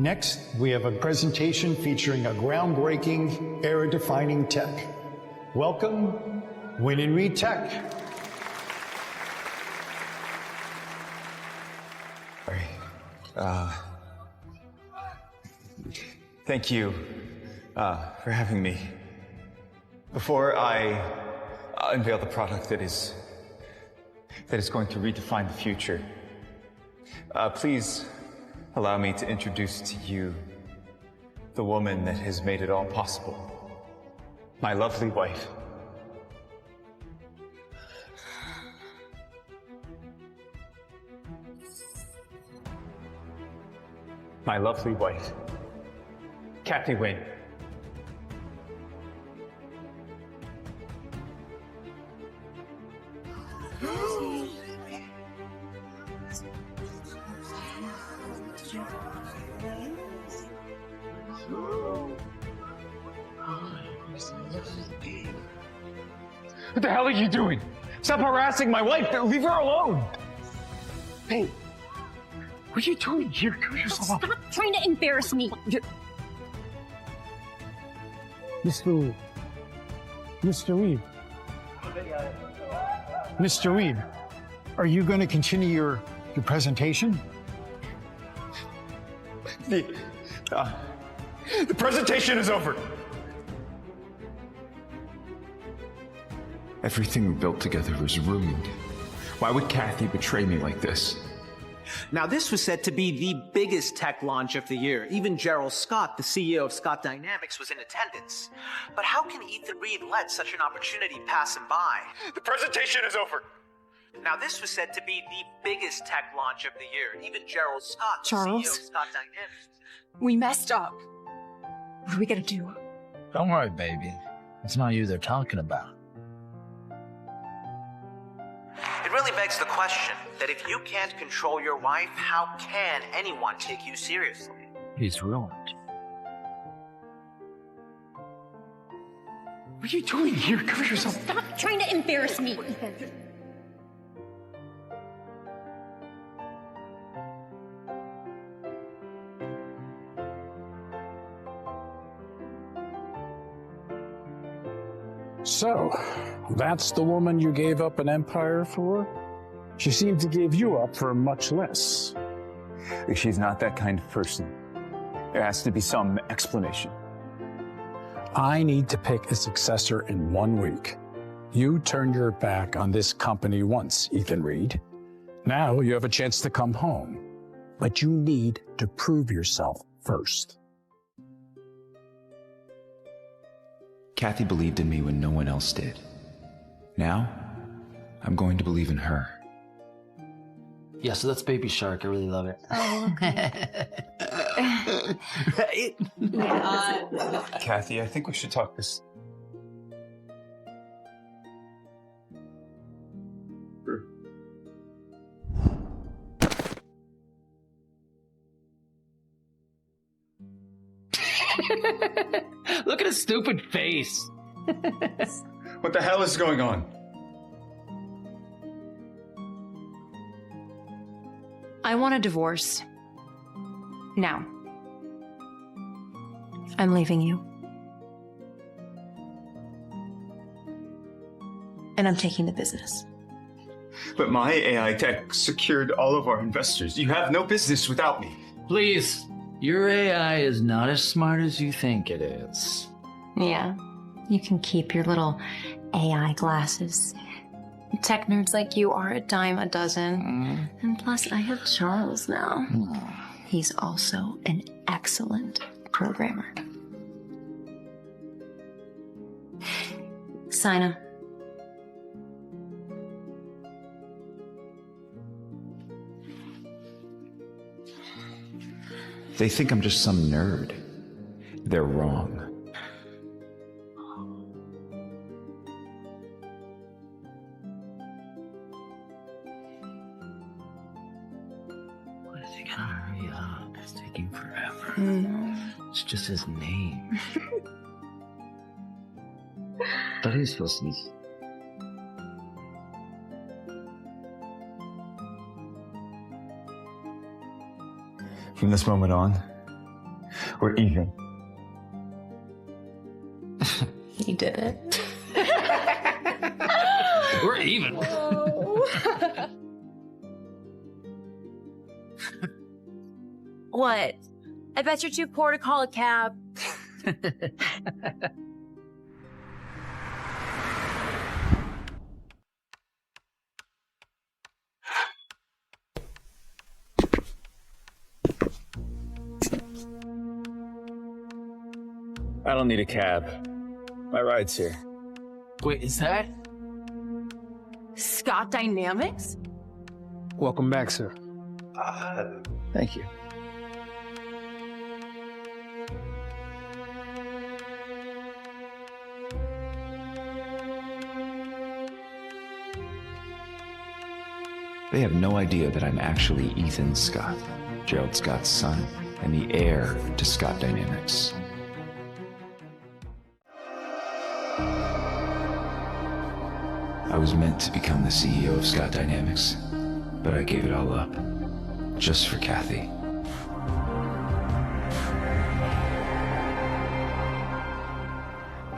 Next, we have a presentation featuring a groundbreaking, era-defining tech. Welcome, Win and Reid Tech. Thank you for having me. Before I unveil the product that is going to redefine the future, please allow me to introduce to you the woman that has made it all possible. My lovely wife. My lovely wife, Cathy Wynn. What the hell are you doing? Stop harassing my wife! Leave her alone! Hey, what are you doing here? Cover yourself up. Stop trying to embarrass me! Mr. Reid. Mr. Reid, are you going to continue your presentation? The presentation is over. Everything we built together was ruined. Why would Cathy betray me like this? Now, this was said to be the biggest tech launch of the year. Even Gerald Scott, the CEO of Scott Dynamics, was in attendance. But how can Ethan Reid let such an opportunity pass him by? The presentation is over. Now, this was said to be the biggest tech launch of the year. Even Gerald Scott, the Charles? CEO of Scott Dynamics. We messed up. What are we gonna do? Don't worry, baby. It's not you they're talking about. It really begs the question that if you can't control your wife, how can anyone take you seriously? He's ruined. What are you doing here? Cover yourself. Stop trying to embarrass me! So, that's the woman you gave up an empire for? She seemed to give you up for much less. She's not that kind of person. There has to be some explanation. I need to pick a successor in 1 week. You turned your back on this company once, Ethan Reid. Now you have a chance to come home. But you need to prove yourself first. Cathy believed in me when no one else did. Now, I'm going to believe in her. Yeah, so that's Baby Shark. I really love it. Oh, Right? Cathy, I think we should talk this through. Look at his stupid face. What the hell is going on? I want a divorce. Now. I'm leaving you. And I'm taking the business. But my AI tech secured all of our investors. You have no business without me. Please, your AI is not as smart as you think it is. Yeah, you can keep your little AI glasses. Tech nerds like you are a dime a dozen. And plus, I have Charles now. He's also an excellent programmer. Sina. They think I'm just some nerd. They're wrong. Why is he gonna hurry up? It's taking forever. It's just his name. But he's supposed to be. From this moment on, We're even. You did it. We're even. What? I bet you're too poor to call a cab. I don't need a cab. My ride's here. Wait, is that? Scott Dynamics? Welcome back, sir. Thank you. They have no idea that I'm actually Ethan Scott, Gerald Scott's son, and the heir to Scott Dynamics. I was meant to become the CEO of Scott Dynamics, but I gave it all up, just for Cathy.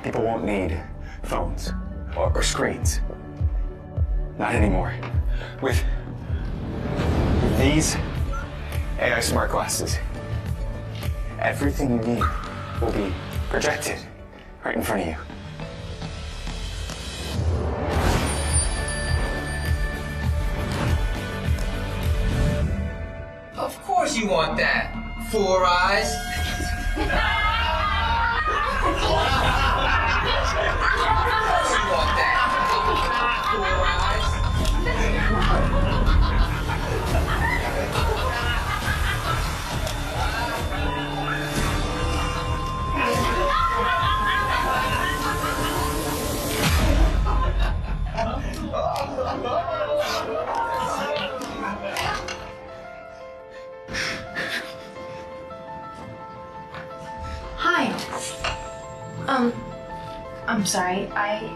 People won't need phones or screens. Not anymore. With these AI smart glasses, everything you need will be projected right in front of you. Of course you want that. 4 eyes. Of course you want that. 4 eyes. Hi. I'm sorry. I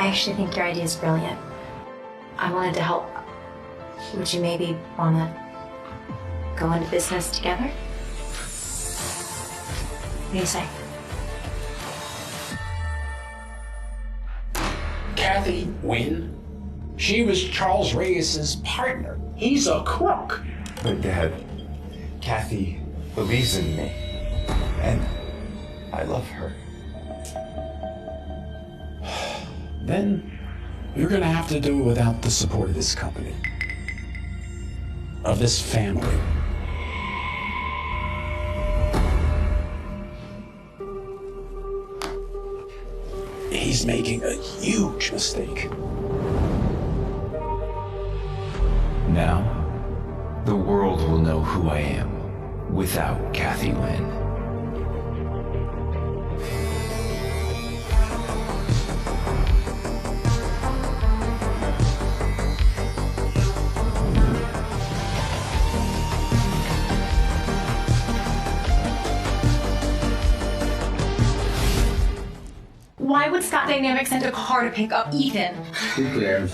actually think your idea is brilliant. I wanted to help. Would you maybe want to go into business together? What do you say? Cathy Wynn? She was Charles Reyes's partner. He's a crook. But Dad, Cathy believes in me. And I love her. Then you're gonna have to do it without the support of this company. Of this family. He's making a huge mistake. Now, the world will know who I am without Cathy Wynn. Why would Scott Dynamics send a car to pick up Ethan? Who cares?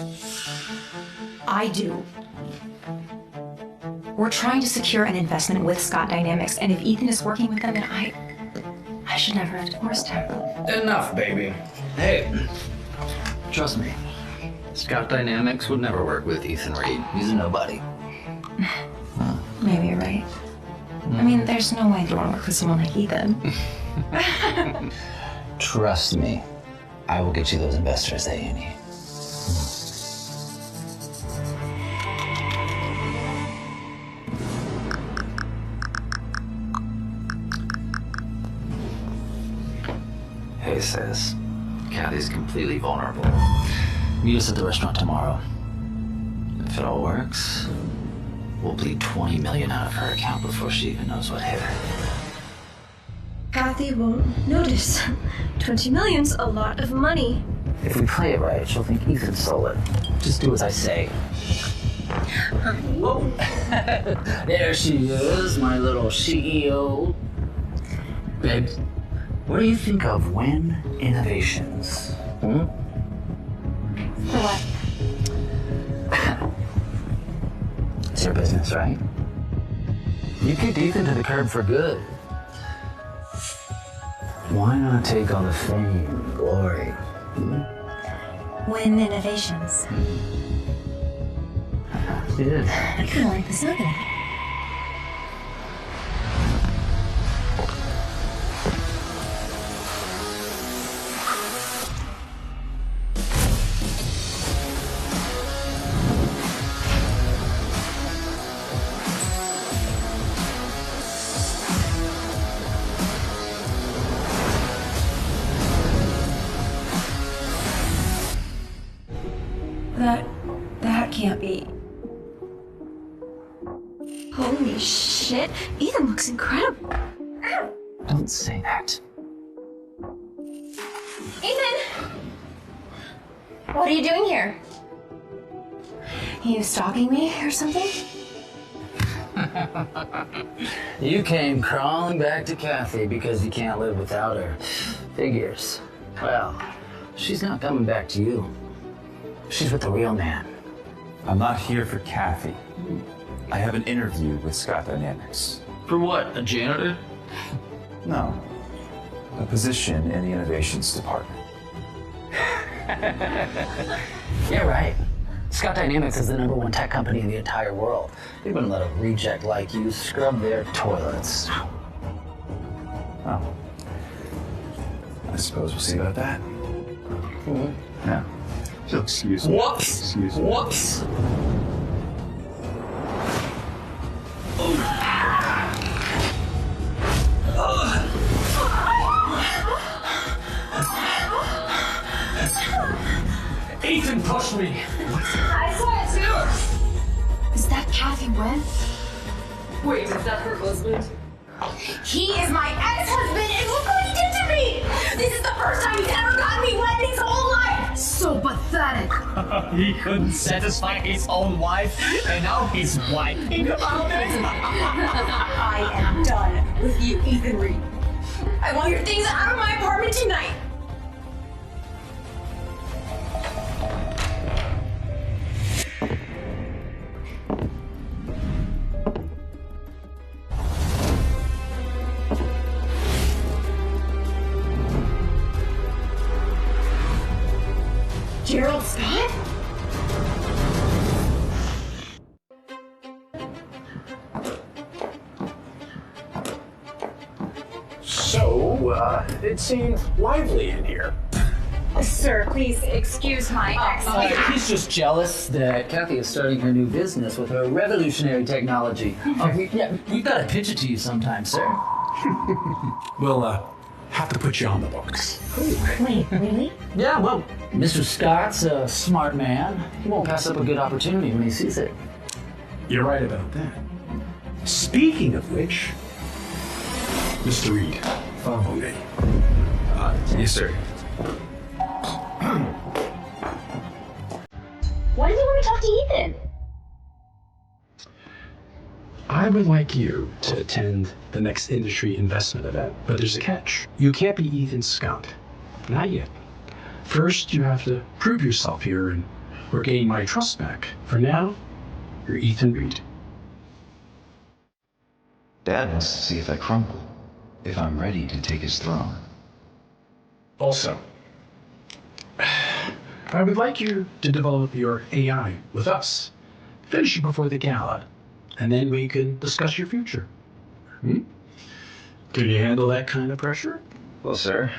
I do. We're trying to secure an investment with Scott Dynamics, and if Ethan is working with them, then I should never have divorced him. Enough, baby. Hey, trust me. Scott Dynamics would never work with Ethan Reid. He's a nobody. Maybe you're right. I mean, there's no way to work with someone like Ethan. Trust me. I will get you those investors that you need. Hey, sis. Cathy's completely vulnerable. Meet us at the restaurant tomorrow. If it all works, we'll bleed $20 million out of her account before she even knows what hit her. Cathy won't notice. 20 million's a lot of money. If we play it right, she'll think Ethan stole it. Just do as I say. Oh. There she is, my little CEO. Babe, what do you think of Wynn Innovations? Hmm? For what? It's your business, right? You kicked Ethan to the curb for good. Why not take all the fame, glory? Win innovations. Did. I kind of like the sound of that. That can't be. Holy shit, Ethan looks incredible. Don't say that. Ethan! What are you doing here? You stalking me or something? You came crawling back to Cathy because you can't live without her. Figures. Well, she's not coming back to you. She's with the real man. I'm not here for Cathy. I have an interview with Scott Dynamics. For what, a janitor? No. A position in the innovations department. Yeah, right. Scott Dynamics is the #1 tech company in the entire world. They wouldn't let a reject like you scrub their toilets. Oh. I suppose we'll see about that. Yeah. Excuse me. Whoops! Excuse me. Whoops! Ethan pushed me! I saw it too! Is that Cathy Webb? Wait, is that her husband? He is my ex-husband, and look what he did to me! This is the first time he's ever gotten me wet in his whole life! So pathetic! He couldn't satisfy his own wife, and now he's wiping about it? I am done with you, Ethan Reid. I want your things out of my apartment tonight! Gerald Scott? So, it seemed lively in here. Sir, please excuse my ex. He's just jealous that Cathy is starting her new business with her revolutionary technology. We've got to pitch it to you sometime, sir. We'll, have to put you on the books. Wait, really? Yeah, well, Mr. Scott's a smart man. He won't pass up a good opportunity when he sees it. You're right about that. Speaking of which, Mr. Reid, follow me. Yes, sir. Why did you want to talk to Ethan? I would like you to attend the next industry investment event, but there's a catch. You can't be Ethan Scott. Not yet. First, you have to prove yourself here and we're gaining my trust back. For now, you're Ethan Reid. Dad wants to see if I crumble, if I'm ready to take his throne. Also, I would like you to develop your AI with us. Finish it before the gala, and then we can discuss your future. Can you handle that kind of pressure? Well, sir.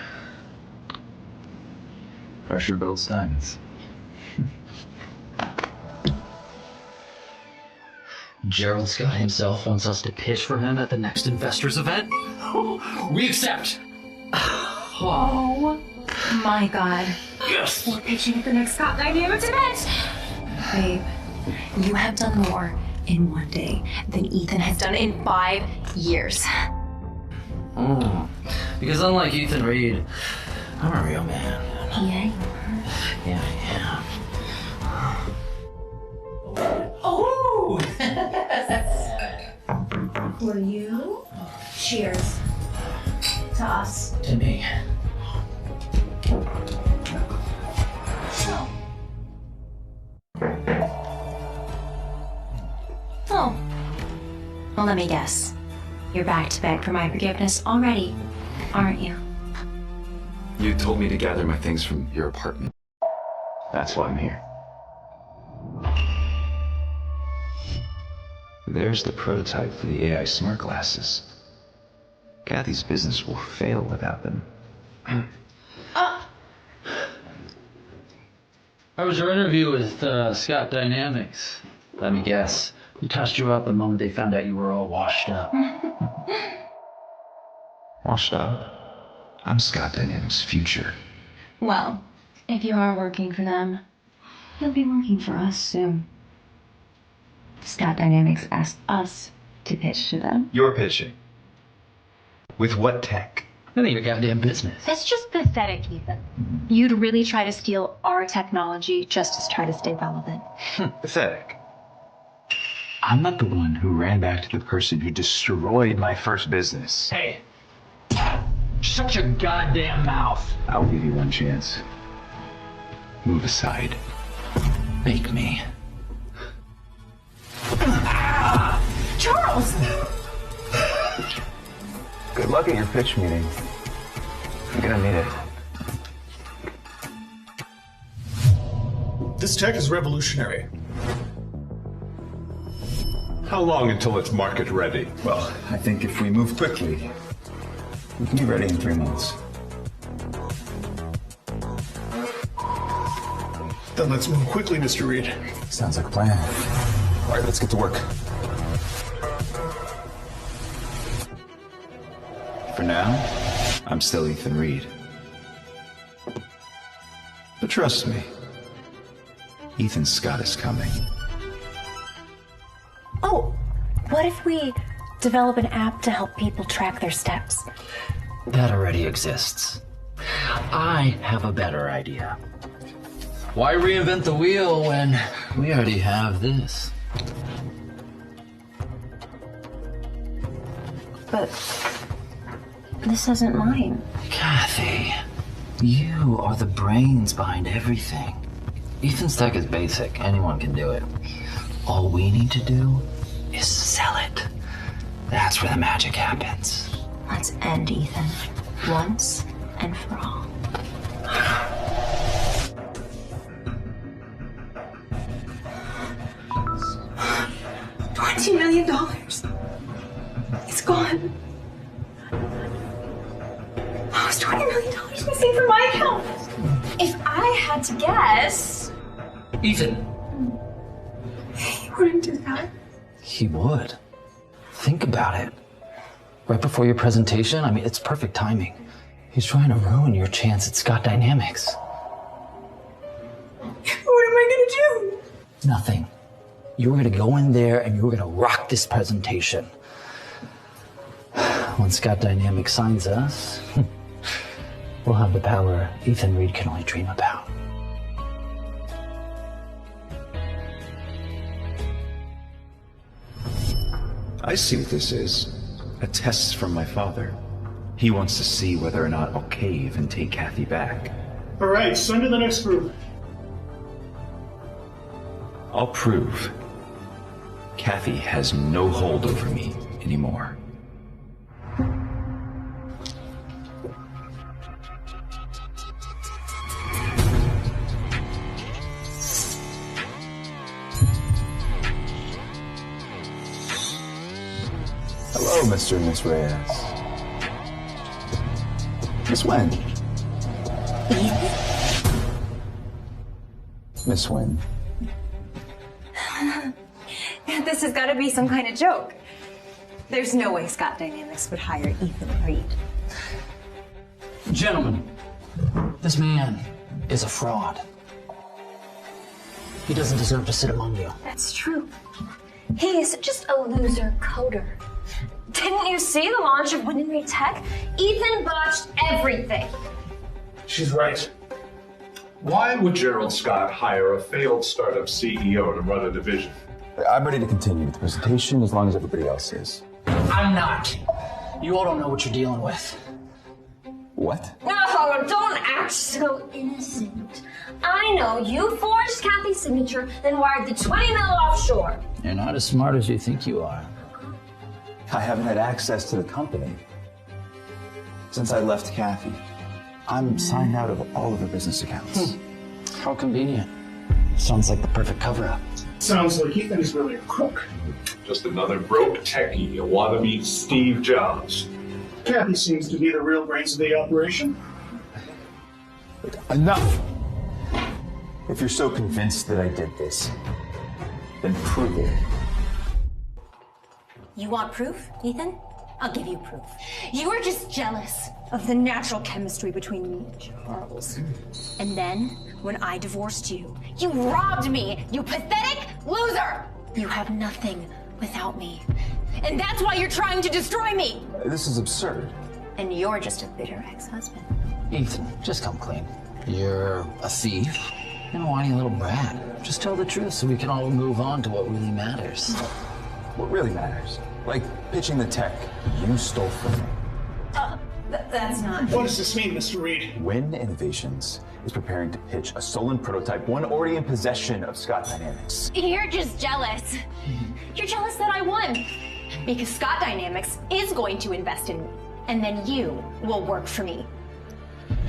Pressure builds diamonds. Gerald Scott himself wants us to pitch for him at the next investors event? We accept! Oh my god. Yes! We're pitching at the next Scott Dynamics event! Babe, you have done more in one day than Ethan has done in 5 years. Because unlike Ethan Reid, I'm a real man. Yeah. Yeah, I Oh! For you? Cheers. To us. am. To me. Oh. Well, let me guess. You're back to beg for my forgiveness already, aren't you? You told me to gather my things from your apartment. That's why I'm here. There's the prototype for the AI smart glasses. Cathy's business will fail without them. How was your interview with Scott Dynamics? Let me guess. You touched you up the moment they found out you were all washed up. Washed up? I'm Scott Dynamics' future. Well, if you are working for them, you'll be working for us soon. Scott Dynamics asked us to pitch to them. You're pitching. With what tech? I think your goddamn business. That's just pathetic, Ethan. You'd really try to steal our technology just to try to stay relevant. Pathetic. I'm not the one who ran back to the person who destroyed my first business. Hey, shut your goddamn mouth. I'll give you one chance. Move aside. Make me. Charles! Good luck at your pitch meeting. You're gonna need it. This tech is revolutionary. How long until it's market ready? Well, I think if we move quickly, we can be ready in 3 months. Then let's move quickly, Mr. Reid. Sounds like a plan. All right, let's get to work. For now, I'm still Ethan Reid. But trust me, Ethan Scott is coming. Oh, what if we develop an app to help people track their steps? That already exists. I have a better idea. Why reinvent the wheel when we already have this? But this isn't mine. Cathy, you are the brains behind everything. Ethan's tech is basic. Anyone can do it. All we need to do is sell it. That's where the magic happens. Let's end Ethan once and for all. $20 million. It's gone. Oh, it's $20 million missing from my account. If I had to guess, Ethan. he wouldn't do that. He would. Think about it. Right before your presentation, I mean, it's perfect timing. He's trying to ruin your chance at Scott Dynamics. What am I gonna do? Nothing. You're gonna go in there and you're gonna rock this presentation. When Scott Dynamics signs us, we'll have the power Ethan Reid can only dream about. I see what this is. A test from my father. He wants to see whether or not I'll cave and take Cathy back. All right, send to the next group. I'll prove Cathy has no hold over me anymore. Hello, Mr. and Miss Reyes. Miss Wen. Miss Wen. This has got to be some kind of joke. There's no way Scott Dynamics would hire Ethan Reid. Gentlemen, this man is a fraud. He doesn't deserve to sit among you. That's true. He is just a loser coder. Didn't you see the launch of Billionaire Tech? Ethan botched everything. She's right. Why would Gerald Scott hire a failed startup CEO to run a division? I'm ready to continue with the presentation as long as everybody else is. I'm not. You all don't know what you're dealing with. What? No, don't act so innocent. I know you forged Cathy's signature, then wired the 20 mil offshore. You're not as smart as you think you are. I haven't had access to the company since I left Cathy. I'm signed out of all of her business accounts. How convenient. Sounds like the perfect cover-up. Sounds like Ethan is really a crook. Just another broke techie, a wannabe Steve Jobs. Cathy seems to be the real brains of the operation. Enough! If you're so convinced that I did this, then prove it. You want proof, Ethan? I'll give you proof. You were just jealous of the natural chemistry between me and Charles. And then, when I divorced you, you robbed me, you pathetic loser! You have nothing without me. And that's why you're trying to destroy me! This is absurd. And you're just a bitter ex-husband. Ethan, just come clean. You're a thief and a whiny little brat. Just tell the truth so we can all move on to what really matters. What really matters? Like pitching the tech you stole from me. That's not... What does this mean, Mr. Reid? Win Innovations is preparing to pitch a stolen prototype, one already in possession of Scott Dynamics. You're just jealous. You're jealous that I won. Because Scott Dynamics is going to invest in me. And then you will work for me.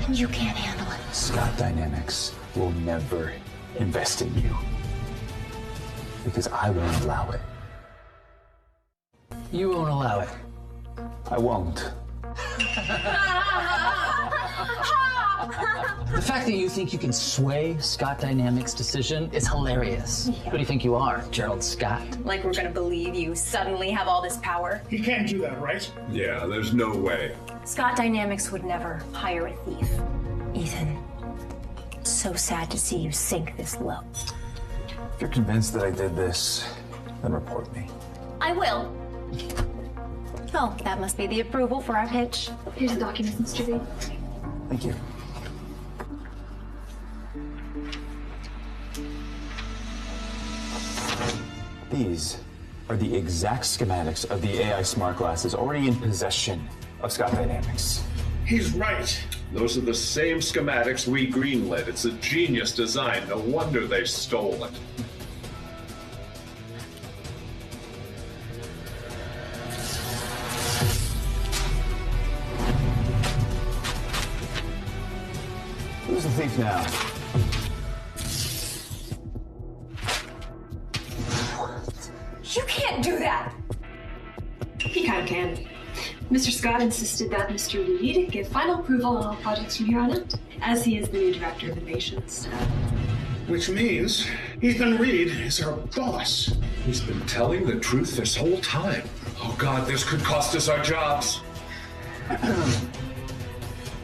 And you can't handle it. Scott Dynamics will never invest in you. Because I won't allow it. You won't allow it. I won't. The fact that you think you can sway Scott Dynamics' decision is hilarious. Who do you think you are, Gerald Scott? Like we're gonna believe you suddenly have all this power. He can't do that, right? Yeah, there's no way. Scott Dynamics would never hire a thief. Ethan, it's so sad to see you sink this low. If you're convinced that I did this, then report me. I will. Oh, that must be the approval for our pitch. Here's the documents, Mr. Reid. Thank you. These are the exact schematics of the AI smart glasses already in possession of Scott Dynamics. He's right. Those are the same schematics we greenlit. It's a genius design. No wonder they stole it. Who's the thief now? You can't do that! He kind of can. Mr. Scott insisted that Mr. Reid give final approval on all projects from here on out, as he is the new director of innovations. Which means Ethan Reid is our boss. He's been telling the truth this whole time. Oh God, this could cost us our jobs.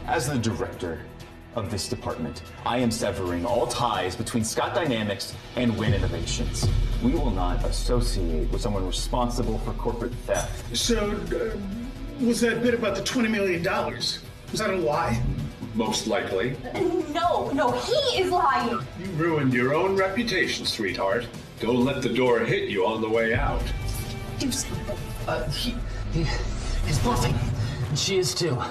As the director of this department, I am severing all ties between Scott Dynamics and Win Innovations. We will not associate with someone responsible for corporate theft. So, was that bit about the $20 million? Was that a lie? Most likely. No, he is lying. You ruined your own reputation, sweetheart. Don't let the door hit you on the way out. Do something. He's bluffing. And she is too.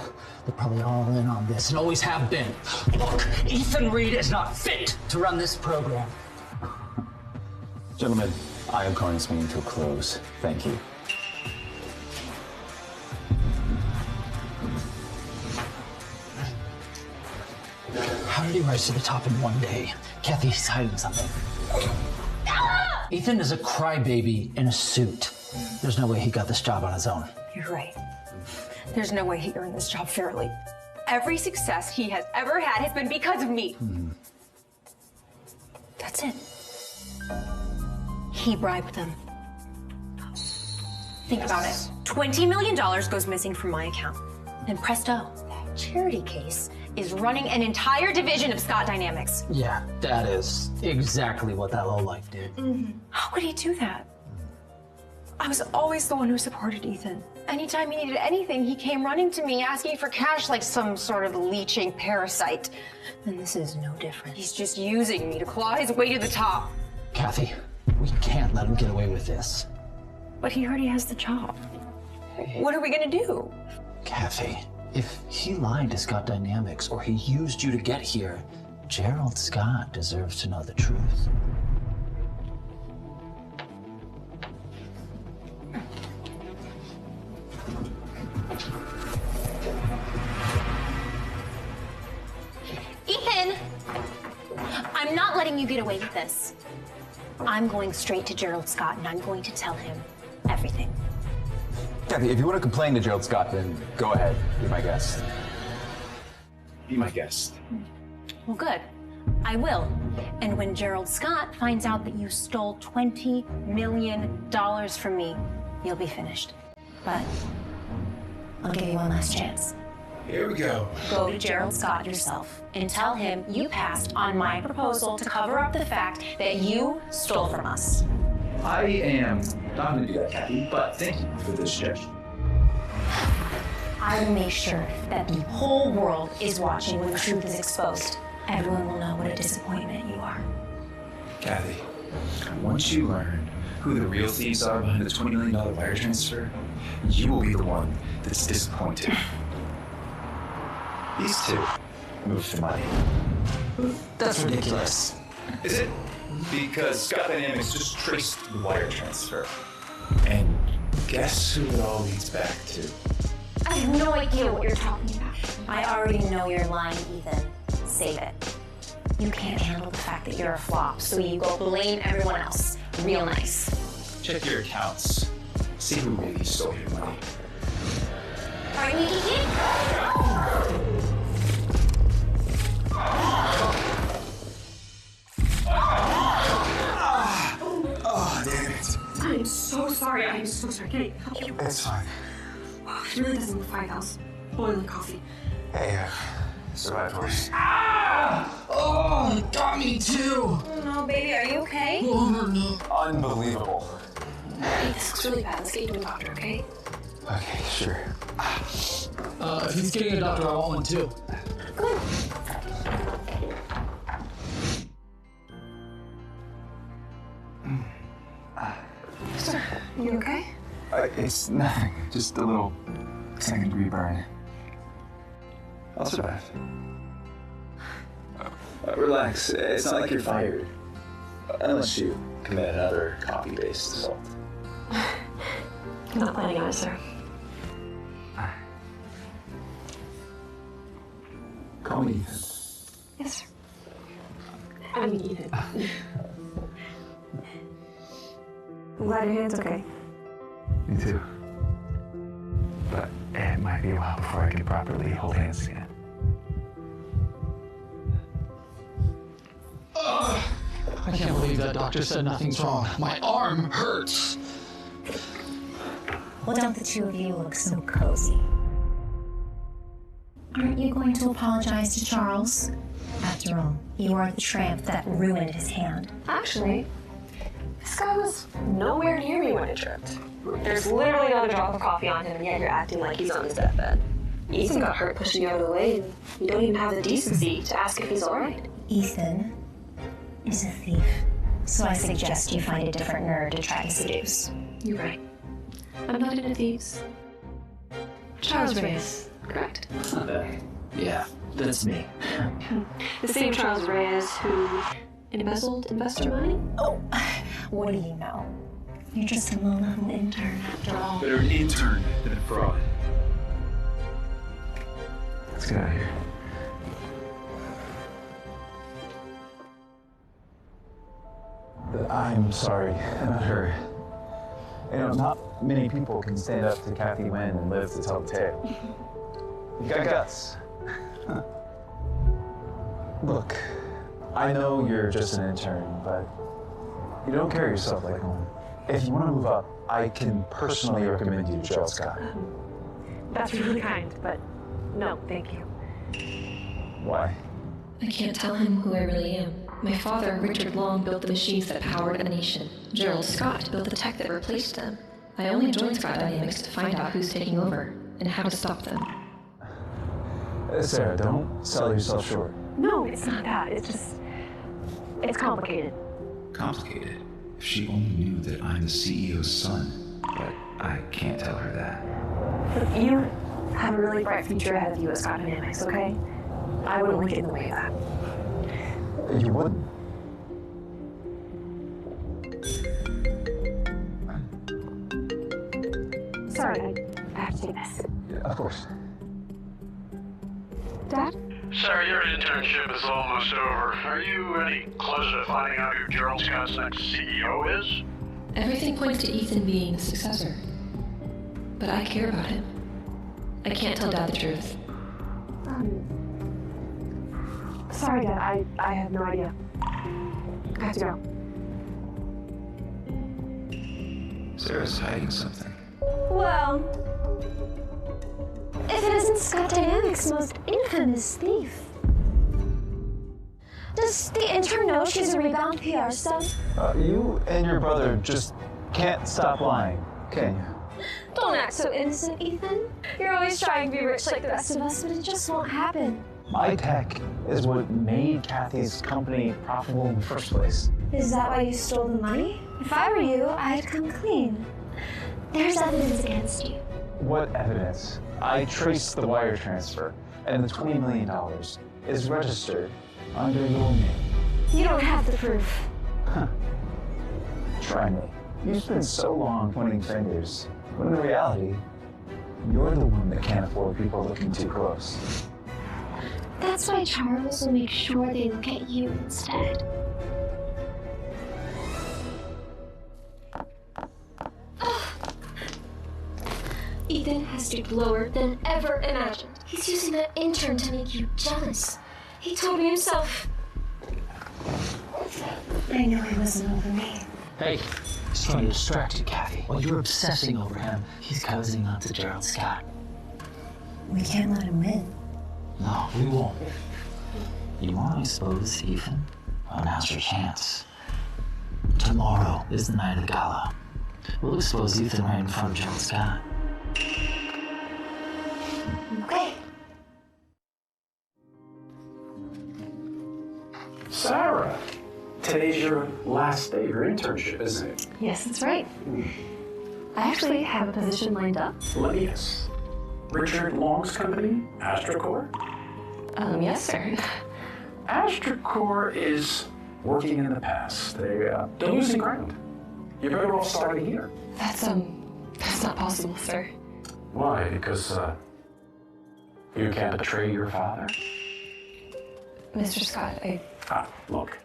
They're probably all in on this and always have been. Look, Ethan Reid is not fit to run this program. Gentlemen, I am calling this meeting to a close. Thank you. How did he rise to the top in one day? Cathy, he's hiding something. Ethan is a crybaby in a suit. There's no way he got this job on his own. You're right. There's no way he earned this job fairly. Every success he has ever had has been because of me. That's it. He bribed them. Think about it. $20 million goes missing from my account. And presto, that charity case is running an entire division of Scott Dynamics. Yeah, that is exactly what that lowlife did. How could he do that? I was always the one who supported Ethan. Anytime he needed anything, he came running to me asking for cash like some sort of leeching parasite. And this is no different. He's just using me to claw his way to the top. Cathy, we can't let him get away with this. But he already has the job. What are we gonna do? Cathy, if he lied to Scott Dynamics or he used you to get here, Gerald Scott deserves to know the truth. you get away with this. I'm going straight to Gerald Scott, and I'm going to tell him everything. Cathy, if you want to complain to Gerald Scott, then go ahead. Be my guest. Be my guest. Well, good. I will. And when Gerald Scott finds out that you stole $20 million from me, you'll be finished. But I'll give you one last chance. Here we go. Go to Gerald Scott yourself and tell him you passed on my proposal to cover up the fact that you stole from us. I am not going to do that, Cathy, but thank you for the suggestion. I will make sure that the whole world is watching when the truth is exposed. Everyone will know what a disappointment you are. Cathy, once you learn who the real thieves are behind the $20 million wire transfer, you will be the one that's disappointed. These two move for money. That's ridiculous. Is it? Because Scott Dynamics just traced the wire transfer. And guess who it all leads back to? I have no idea what you're talking about. I already know you're lying, Ethan. Save it. You can't handle the fact that you're a flop, so you go blame everyone else. Real nice. Check your accounts. See who really stole your money. Are you geeking? Oh, damn it. I'm so sorry. I'm so sorry. Can I help you? It's fine. Oh, it really doesn't look fine. I was boiling coffee. Hey, survived worse. Oh, it got me too. Oh no, baby, are you okay? Oh, no. Unbelievable. Hey, this looks really bad. Let's get you to a doctor, okay? Okay, sure. If he's getting a doctor, I want one too. Good. Sir, you okay? It's nothing. Just a little second-degree burn. I'll survive. Relax. It's not like you're fired. Unless you commit another coffee-based assault. I'm not planning on it, sir. Call me Ethan. Yes, sir. I mean, Ethan. I'm glad your hand's okay. Me too. But it might be a while before I can properly hold hands again. I can't believe that doctor said nothing's wrong. My arm hurts. Well, don't the two of you look so cozy? Aren't you going to apologize to Charles? After all, you are the tramp that ruined his hand. Actually, this guy was nowhere near me when it tripped. There's literally not a drop of coffee on him, and yet you're acting like he's on his deathbed. Ethan got hurt pushing you out of the way, and you don't even have the decency to ask if he's alright. Ethan is a thief, so I suggest you find a different nerd to try to seduce. You're right. I'm not into thieves. Charles Reyes, correct? Yeah, that's me. The same Charles Reyes who embezzled investor money? Oh, what do you know? You're just a low-level intern after all. Better an intern than a fraud. Let's get out of here. I'm sorry about her. You know, not many people can stand up to Cathy Wynn and live to tell the tale. You got guts. Look, I know you're just an intern, but you don't carry yourself like one. If you want to move up, I can personally recommend you to Gerald Scott. That's really kind, but no, thank you. Why? I can't tell him who I really am. My father, Richard Long, built the machines that powered a nation. Gerald Scott built the tech that replaced them. I only joined Scott Dynamics to find out who's taking over and how to stop them. Sarah, don't sell yourself short. No, it's not that. It's just... it's complicated. Complicated? If she only knew that I'm the CEO's son. But I can't tell her that. Look, you have a really bright future ahead of you at Scott Dynamics, okay? I wouldn't want to get in the way of that. You wouldn't? Sorry, I have to take this. Yeah, of course. Dad? Sarah, your internship is almost over. Are you any closer to finding out who Gerald Scott's next CEO is? Everything points to Ethan being the successor. But I care about him. I can't tell Dad the truth. Sorry, Dad. I have no idea. I have to go. Sarah's hiding something. Well, if it isn't Scott Dynamics' most infamous thief. Does the intern know she's a rebound PR stunt? You and your brother just can't stop lying, can you? Don't act so innocent, Ethan. You're always trying to be rich like the rest of us, but it just won't happen. My tech is what made Cathy's company profitable in the first place. Is that why you stole the money? If I were you, I'd come clean. There's evidence against you. What evidence? I traced the wire transfer, and the $20 million is registered under your name. You don't have the proof. Huh. Try me. You spend so long pointing fingers, when in reality, you're the one that can't afford people looking too close. That's why Charles will make sure they look at you instead. Ethan has stooped lower than ever imagined. He's using that intern to make you jealous. He told me himself. I knew he wasn't over me. Hey, he's trying to distract you, Cathy. While you're obsessing over him, he's cozying up to Gerald Scott. We can't let him win. No, we won't. You want to expose Ethan? Well, now's your chance. Tomorrow is the night of the gala. We'll expose Ethan right in front of Gerald Scott. Okay. Sarah, today's your last day of your internship, isn't it? Yes, that's right. I actually have a position lined up. Let me guess. Richard Long's company, AstraCore? Yes, sir. AstraCore is working in the past. They're losing ground. You're better off starting here. That's not possible, sir. Why? Because, you can't betray your father? Mr. Scott, Look,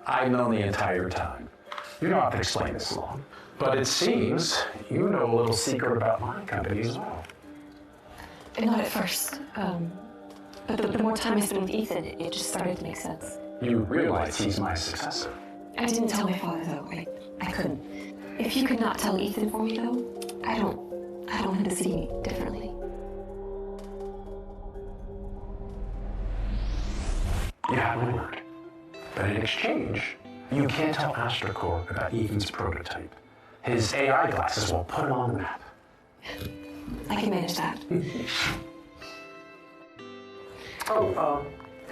I've known the entire time. You don't have to explain this long. But it seems you know a little secret about my company as well. Not at first. But the more time I spent with Ethan, it just started to make sense. You realize he's my successor. I didn't tell my father, though. I couldn't. If you could not tell Ethan for me, though, I don't want him to see me differently. You have my word. But in exchange, you can't tell AstraCore about Ethan's prototype. His AI glasses will put him on the map. I can manage that.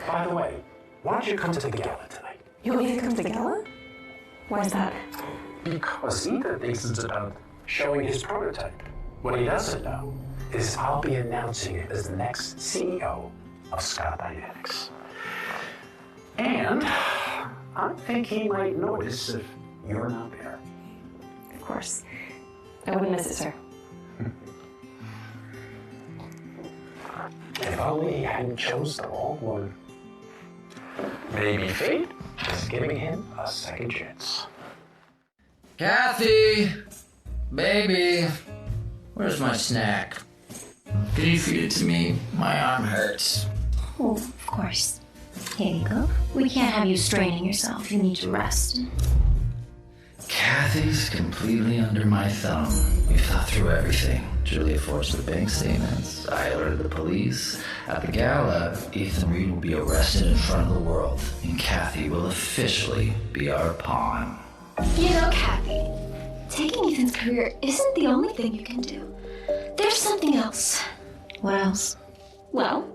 By the way, why don't you come to the gala tonight? You want me to come to the gala? Why is that? Because Ethan thinks it's about showing his prototype. What he doesn't know is I'll be announcing it as the next CEO of Scott Dynamics. And I think he might notice if you're not there. Of course. I wouldn't miss it, sir. If only he hadn't chose the wrong one. Maybe fate is giving him a second chance. Cathy! Baby! Where's my snack? Can you feed it to me? My arm hurts. Oh, of course. Here you go. We can't have you straining yourself. You need to rest. Cathy's completely under my thumb. We've thought through everything. Julia forged the bank statements. I alerted the police. At the gala, Ethan Reid will be arrested in front of the world, and Cathy will officially be our pawn. You know, Cathy, taking Ethan's career isn't the only thing you can do. There's something else. What else? Well,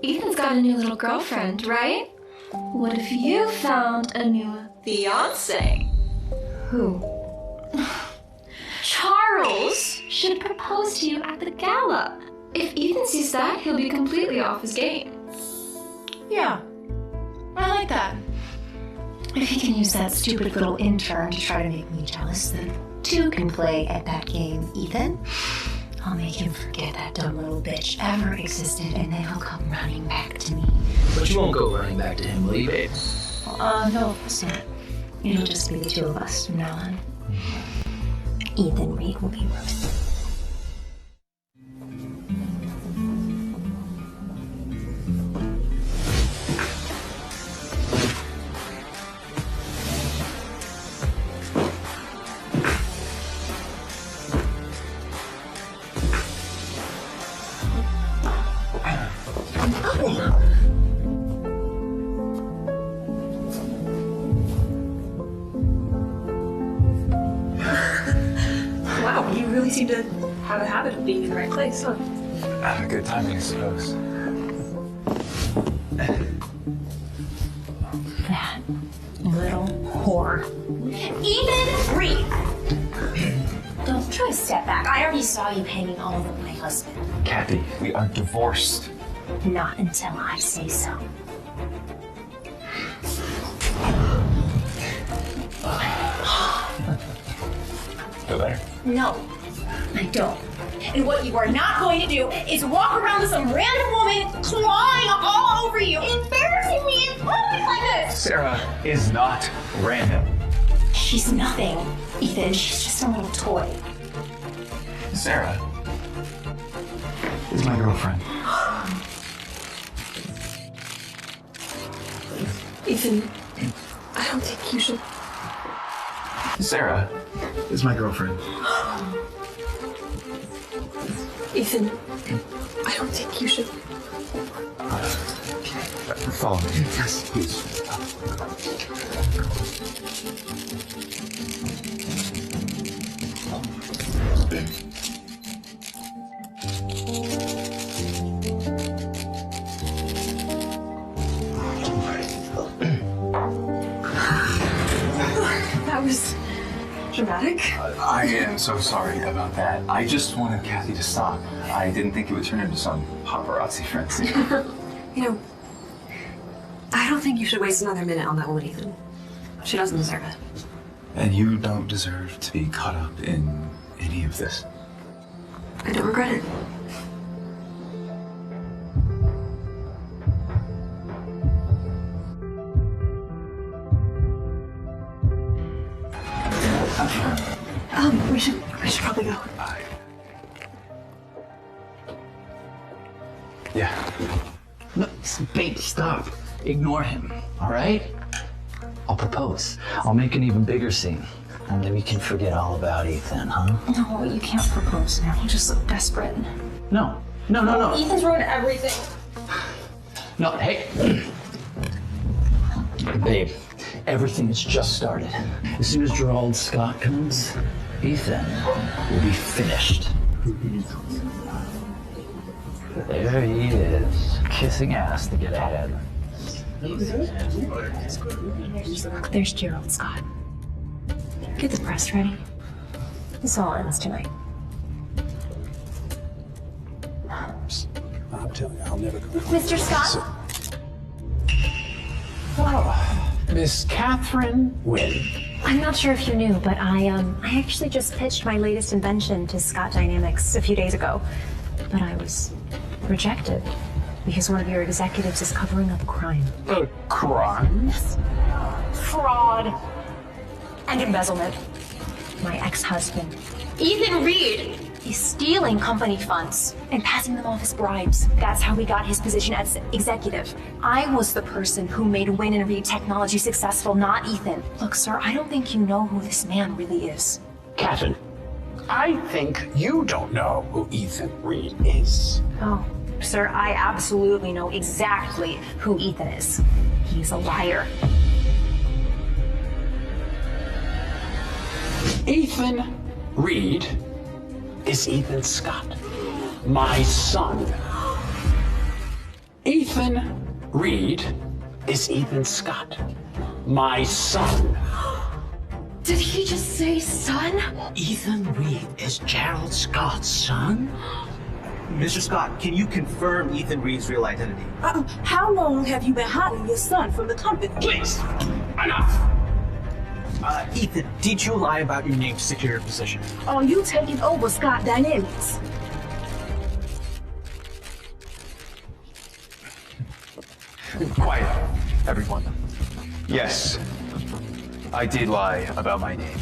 Ethan's got a new little girlfriend, right? What if you found a new fiancé? Who? Charles should propose to you at the gala. If Ethan sees that, he'll be completely off his game. Yeah, I like that. If he can use that stupid little intern to try to make me jealous, then two can play at that game, Ethan. I'll make him forget that dumb little bitch ever existed, and then he'll come running back to me. But you won't go running back to him, will you, babe? No, of course not. It'll just be the two of us from now on. Ethan Reid will be roasted. Wow, you really seem to have a habit of being in the right place, huh? Good timing, I suppose. That little whore. Ethan Reid! Don't try to step back. I already saw you hanging all over my husband. Cathy, we are divorced. Not until I say so. Feel better? No, I don't. And what you are not going to do is walk around with some random woman clawing all over you, embarrassing me in public like this! Sarah is not random. She's nothing, Ethan. She's just a little toy. Sarah is my girlfriend. Ethan, I don't think you should. Sarah is my girlfriend. Ethan, I don't think you should. Follow me. Yes, please. That was dramatic. I am so sorry about that. I just wanted Cathy to stop. I didn't think it would turn into some paparazzi frenzy. You know, I don't think you should waste another minute on that woman, Ethan. She doesn't deserve it. And you don't deserve to be caught up in any of this. I don't regret it. We should probably go. Yeah. No, babe, stop. Ignore him, all right? I'll propose. I'll make an even bigger scene. And then we can forget all about Ethan, huh? No, you can't propose now. You just look desperate. No. Ethan's ruined everything. No, hey. Babe, everything has just started. As soon as Gerald Scott comes, Ethan will be finished. There he is, kissing ass to get ahead. There's Gerald Scott. Get the press ready. This all ends tonight. I'm telling you, I'll never go. Mr. Scott? Miss Catherine Wynn. I'm not sure if you knew, but I actually just pitched my latest invention to Scott Dynamics a few days ago. But I was rejected because one of your executives is covering up a crime. A crime? Fraud. And embezzlement. My ex-husband Ethan Reid! is stealing company funds and passing them off as bribes. That's how he got his position as executive. I was the person who made Wynn and Reid Technology successful, not Ethan. Look, sir, I don't think you know who this man really is. Catherine, I think you don't know who Ethan Reid is. Oh, sir, I absolutely know exactly who Ethan is. He's a liar. Ethan Reid is Ethan Scott, my son. Ethan Reid is Ethan Scott, my son. Did he just say son? Ethan Reid is Gerald Scott's son? Mr. Scott, can you confirm Ethan Reid's real identity? How long have you been hiding your son from the company? Please, enough! Ethan, did you lie about your named security position? Are you taking over Scott Dynamics? Quiet, everyone. Yes, I did lie about my name,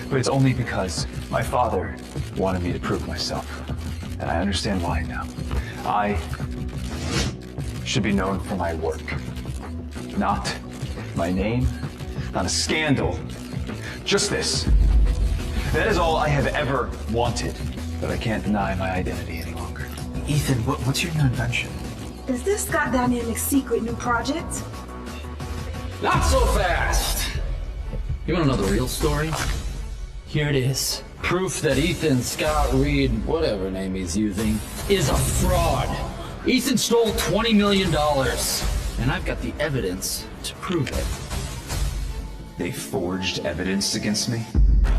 but it's only because my father wanted me to prove myself. And I understand why now. I should be known for my work, not my name, not a scandal. Just this. That is all I have ever wanted, but I can't deny my identity any longer. Ethan, what's your new invention? Is this Scott Dynamics' secret new project? Not so fast! You wanna know the real story? Here it is. Proof that Ethan Scott Reid, whatever name he's using, is a fraud. Ethan stole $20 million, and I've got the evidence to prove it. They forged evidence against me?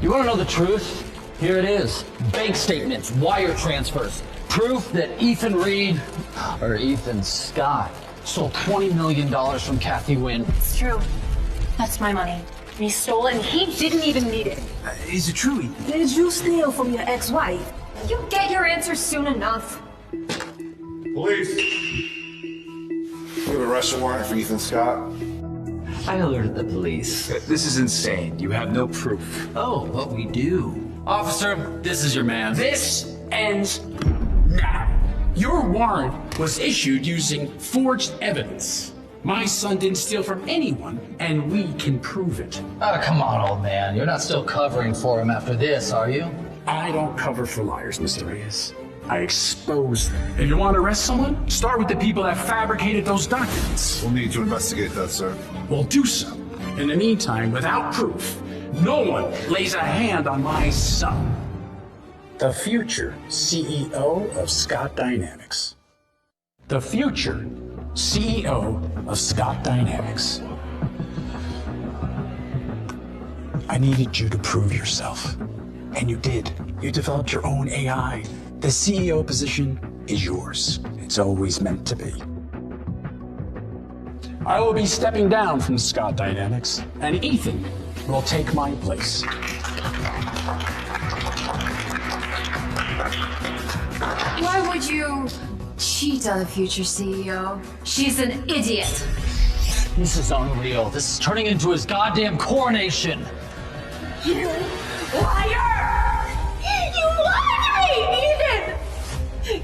You wanna know the truth? Here it is. Bank statements, wire transfers, proof that Ethan Reid, or Ethan Scott, stole $20 million from Cathy Wynn. It's true. That's my money. And he stole it and he didn't even need it. Is it true, Ethan? Did you steal from your ex-wife? You get your answer soon enough. Police! We have an arrest warrant for Ethan Scott. I alerted the police. This is insane. You have no proof. Oh, but we do. Officer, this is your man. This ends now. Your warrant was issued using forged evidence. My son didn't steal from anyone, and we can prove it. Oh, come on, old man. You're not still covering for him after this, are you? I don't cover for liars, Mr. Reyes. I expose them. If you want to arrest someone, start with the people that fabricated those documents. We'll need to investigate that, sir. We'll do so. In the meantime, without proof, no one lays a hand on my son. The future CEO of Scott Dynamics. The future CEO of Scott Dynamics. I needed you to prove yourself. And you did. You developed your own AI. The CEO position is yours. It's always meant to be. I will be stepping down from Scott Dynamics, and Ethan will take my place. Why would you cheat on the future CEO? She's an idiot. This is unreal. This is turning into his goddamn coronation. You liar! You lied to me, Ethan!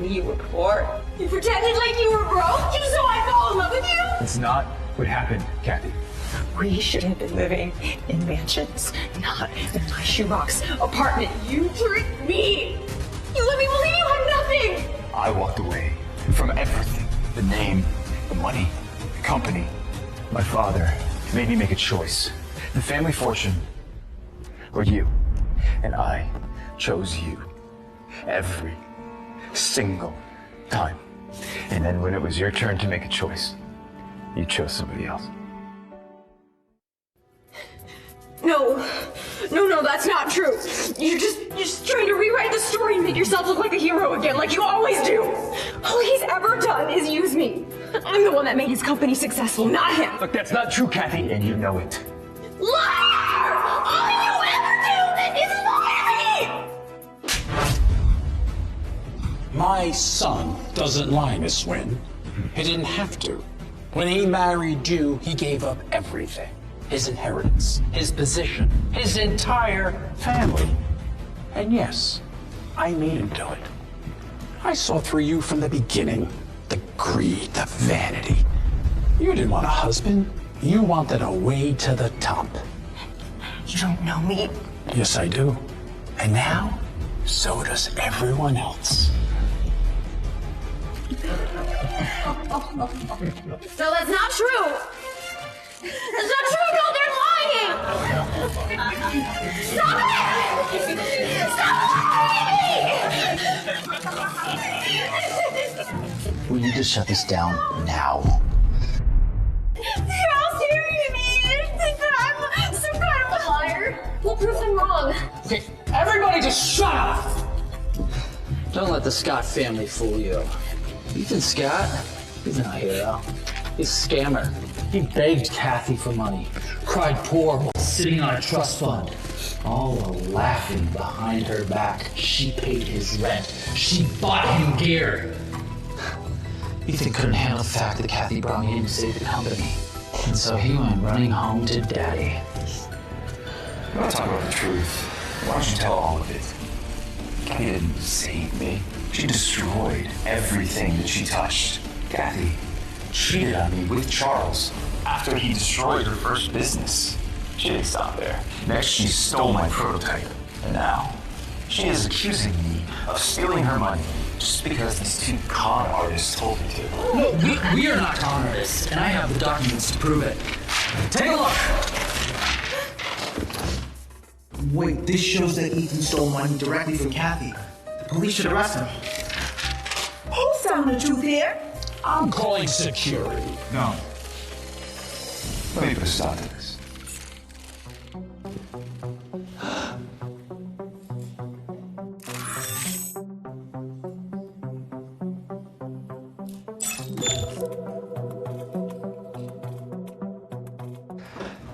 When you were poor, you pretended like you were broke just so I'd fall in love with you? That's not what happened, Cathy. We should have been living in mansions, not in my shoebox apartment. You tricked me! You let me believe you had nothing! I walked away from everything. The name, the money, the company. My father made me make a choice. The family fortune, or you. And I chose you. Every single time. And then when it was your turn to make a choice, you chose somebody else. No, that's not true. You're just trying to rewrite the story and make yourself look like a hero again, like you always do. All he's ever done is use me. I'm the one that made his company successful, not him. Look, that's not true, Cathy, and you know it. Liar! All you ever do is lie to me! My son doesn't lie, Miss Wynn. He didn't have to. When he married you, he gave up everything. His inheritance, his position, his entire family. And yes, I made him do it. I saw through you from the beginning. The greed, the vanity. You didn't want a husband. You wanted a way to the top. You don't know me. Yes, I do. And now, so does everyone else. So that's not true. That's not true. No, they're lying. Stop it! Stop lying! We need to shut this down now. They're all staring at me and think that I'm some kind of a liar. We'll prove them wrong. Okay, everybody just shut up! Don't let the Scott family fool you. Ethan Scott, he's not a hero. He's a scammer. He begged Cathy for money, cried poor while sitting on a trust fund. All while laughing behind her back. She paid his rent. She bought him gear. Ethan couldn't handle the fact that Cathy brought me in to save the company. And so he went running home to Daddy. You want to talk about the truth? Why don't you tell all of it? Cathy didn't save me. She destroyed everything that she touched. Cathy cheated on me with Charles after he destroyed her first business. She didn't stop there. Next, she stole my prototype. And now, she is accusing me of stealing her money just because these two con artists told me to. No, we are not con artists, and I have the documents to prove it. Take a look! Wait, this shows that Ethan stole money directly from Cathy. The police should arrest him. Who's telling the truth here? I'm calling security. No. Let me put a stop to this.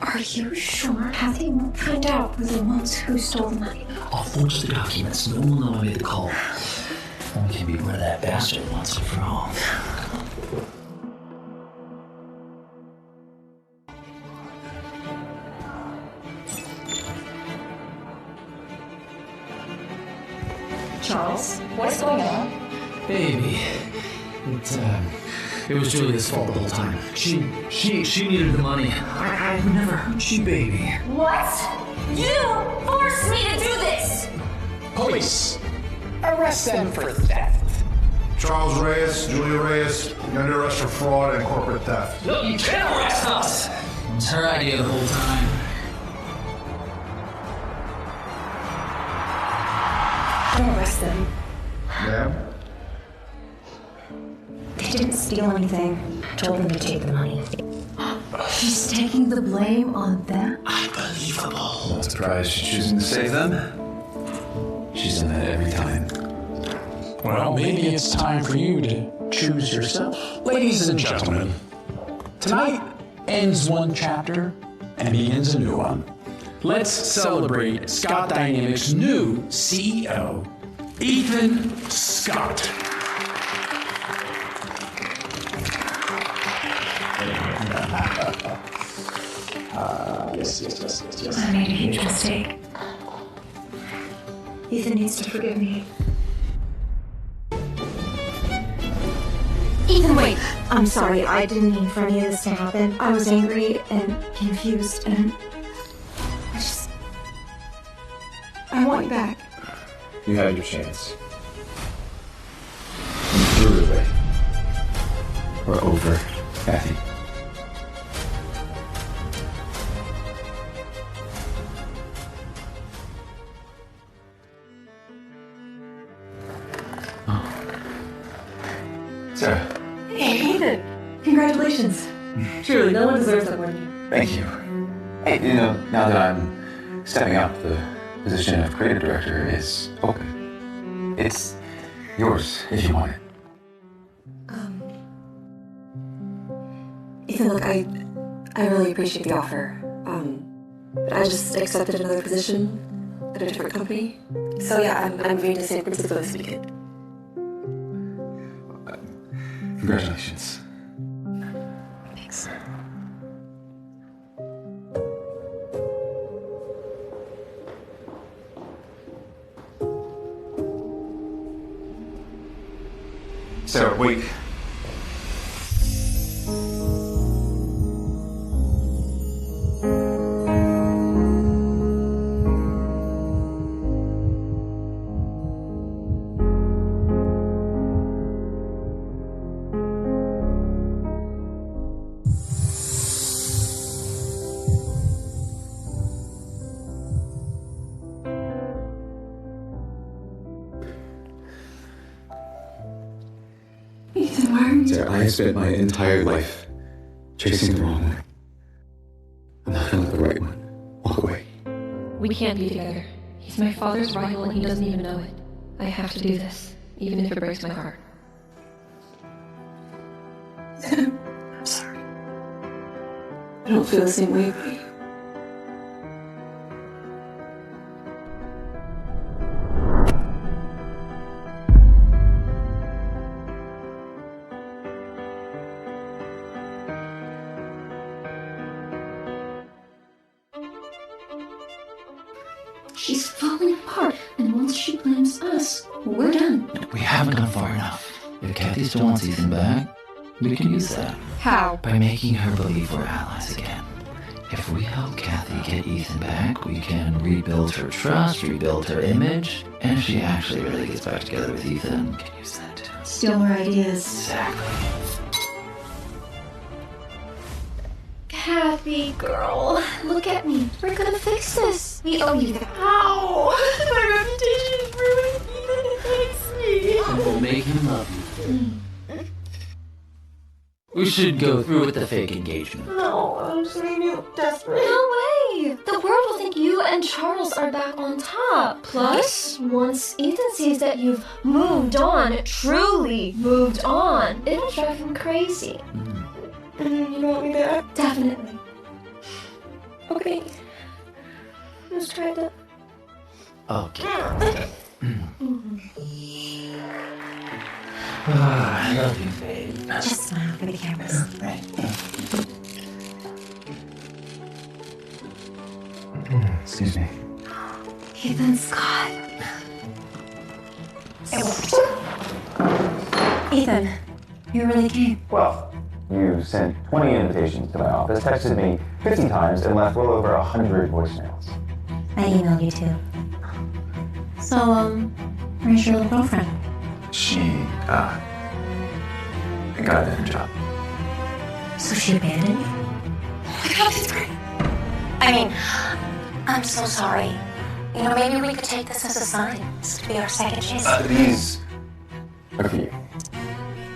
Are you sure Cathy won't find out we're the ones who stole the money? I'll forge the documents. No one will know I made the call. And we can be rid of that bastard once and for all. Charles, what's going on? Baby, it was Julia's fault the whole time. She needed the money. I would never hurt you, baby. What? You forced me to do this! Police, arrest them for theft. Charles Reyes, Julia Reyes, you're under arrest for fraud and corporate theft. Look, you can't arrest us! It was her idea the whole time. Don't arrest them. Ma'am? They didn't steal anything. I told them to take the money. She's taking the blame on them? Unbelievable. Not surprised she's choosing to save them. She's done that every time. Well, maybe it's time for you to choose yourself. Ladies and gentlemen, tonight ends one chapter and begins a new one. Let's celebrate Scott Dynamics' new CEO, Ethan Scott. Yes. I made a huge mistake. Ethan needs to forgive me. Ethan, wait! I'm sorry, I didn't mean for any of this to happen. I was angry and confused and... I want you back. You had your chance. You threw it away. We're over, Cathy. Sarah. Hey, Ethan! Congratulations. Truly, no one deserves that more than you. Thank you. Hey, now that I'm stepping up, the position of creative director is open. It's yours if you want it. Ethan, look, I really appreciate the offer. But I just accepted another position at a different company. So yeah, I'm moving to San Francisco this weekend. Congratulations. Thanks. Sarah, wait. Ethan, why are you... Sarah, I have spent my entire life chasing the wrong one. I'm not gonna let the right one walk away. We can't be together. He's my father's rival and he doesn't even know it. I have to do this, even if it breaks my heart. I'm sorry. I don't feel the same way about you. She's falling apart, and once she blames us, we're done. We haven't gone far enough. If Cathy still wants Ethan back, we can use that. How? By making her believe we're allies again. If we help Cathy get Ethan back, we can rebuild her trust, rebuild her image, and if she actually really gets back together with Ethan, we can use that too. Still more ideas. Exactly. Cathy, girl, look at me. We're gonna fix this. We owe you that. Ow! My reputation is ruined. Ethan hates me. And we'll make him love you. We should go through with the fake engagement. No, I'm just gonna be desperate. No way! The world will think you and Charles are back on top. Plus, once Ethan sees that you've moved on, truly moved on, it'll drive him crazy. You want me back? Definitely. Okay. Let's try that. Okay. I love you, babe. Just smile for the cameras. Right. Excuse me. Ethan Scott. It worked. Ethan, you really came. Well, you sent 20 invitations to my office, texted me 50 times, and left well over 100 voicemails. I emailed you too. So, where's your little girlfriend? She, got a better job. So she abandoned you? Oh my god, that's great. I mean, I'm so sorry. You know, maybe we could take this as a sign. This could be our second chance. These are for you.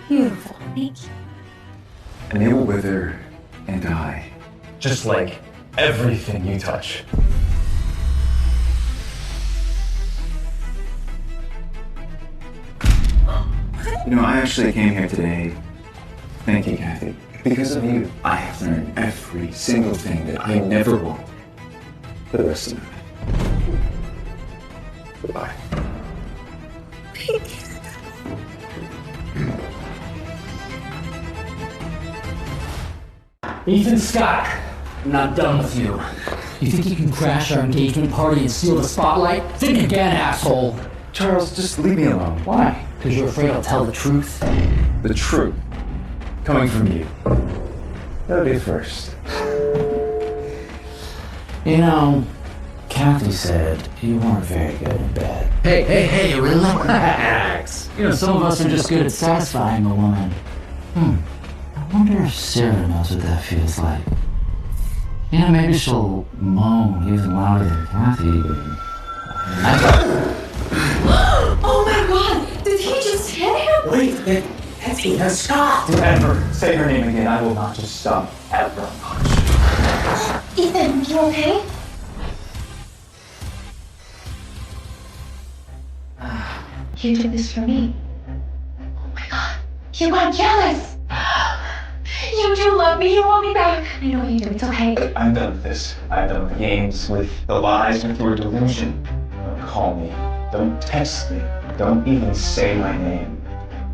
Beautiful. Thank you. And they will wither and die, just like everything you touch. You know, I actually came here today. Thank you, Cathy. Because of you, I have learned every single thing that I never want for the rest of my life. Goodbye. Ethan Scott, I'm not done with you. You think you can crash our engagement party and steal the spotlight? Think again, asshole. Charles, just leave me alone. Why? Because you're afraid I'll tell the truth? The truth? Coming from you. That'll be first. You know, Cathy said you weren't very good in bed. Hey, relax. You know, some of us are just good at satisfying a woman. I wonder if Sarah knows what that feels like. You know, maybe she'll moan even louder than Cathy. Oh my god! Did he just hit him? Wait, it's Ethan Scott! Don't ever say her name again. I will not just stop ever. Ethan, you okay? You did this for me. Oh my god. You got jealous! You do love me, you want me back. I know what you do, it's okay. I'm done with this. I'm done with the games, with the lies, with your delusion. Don't call me. Don't text me. Don't even say my name.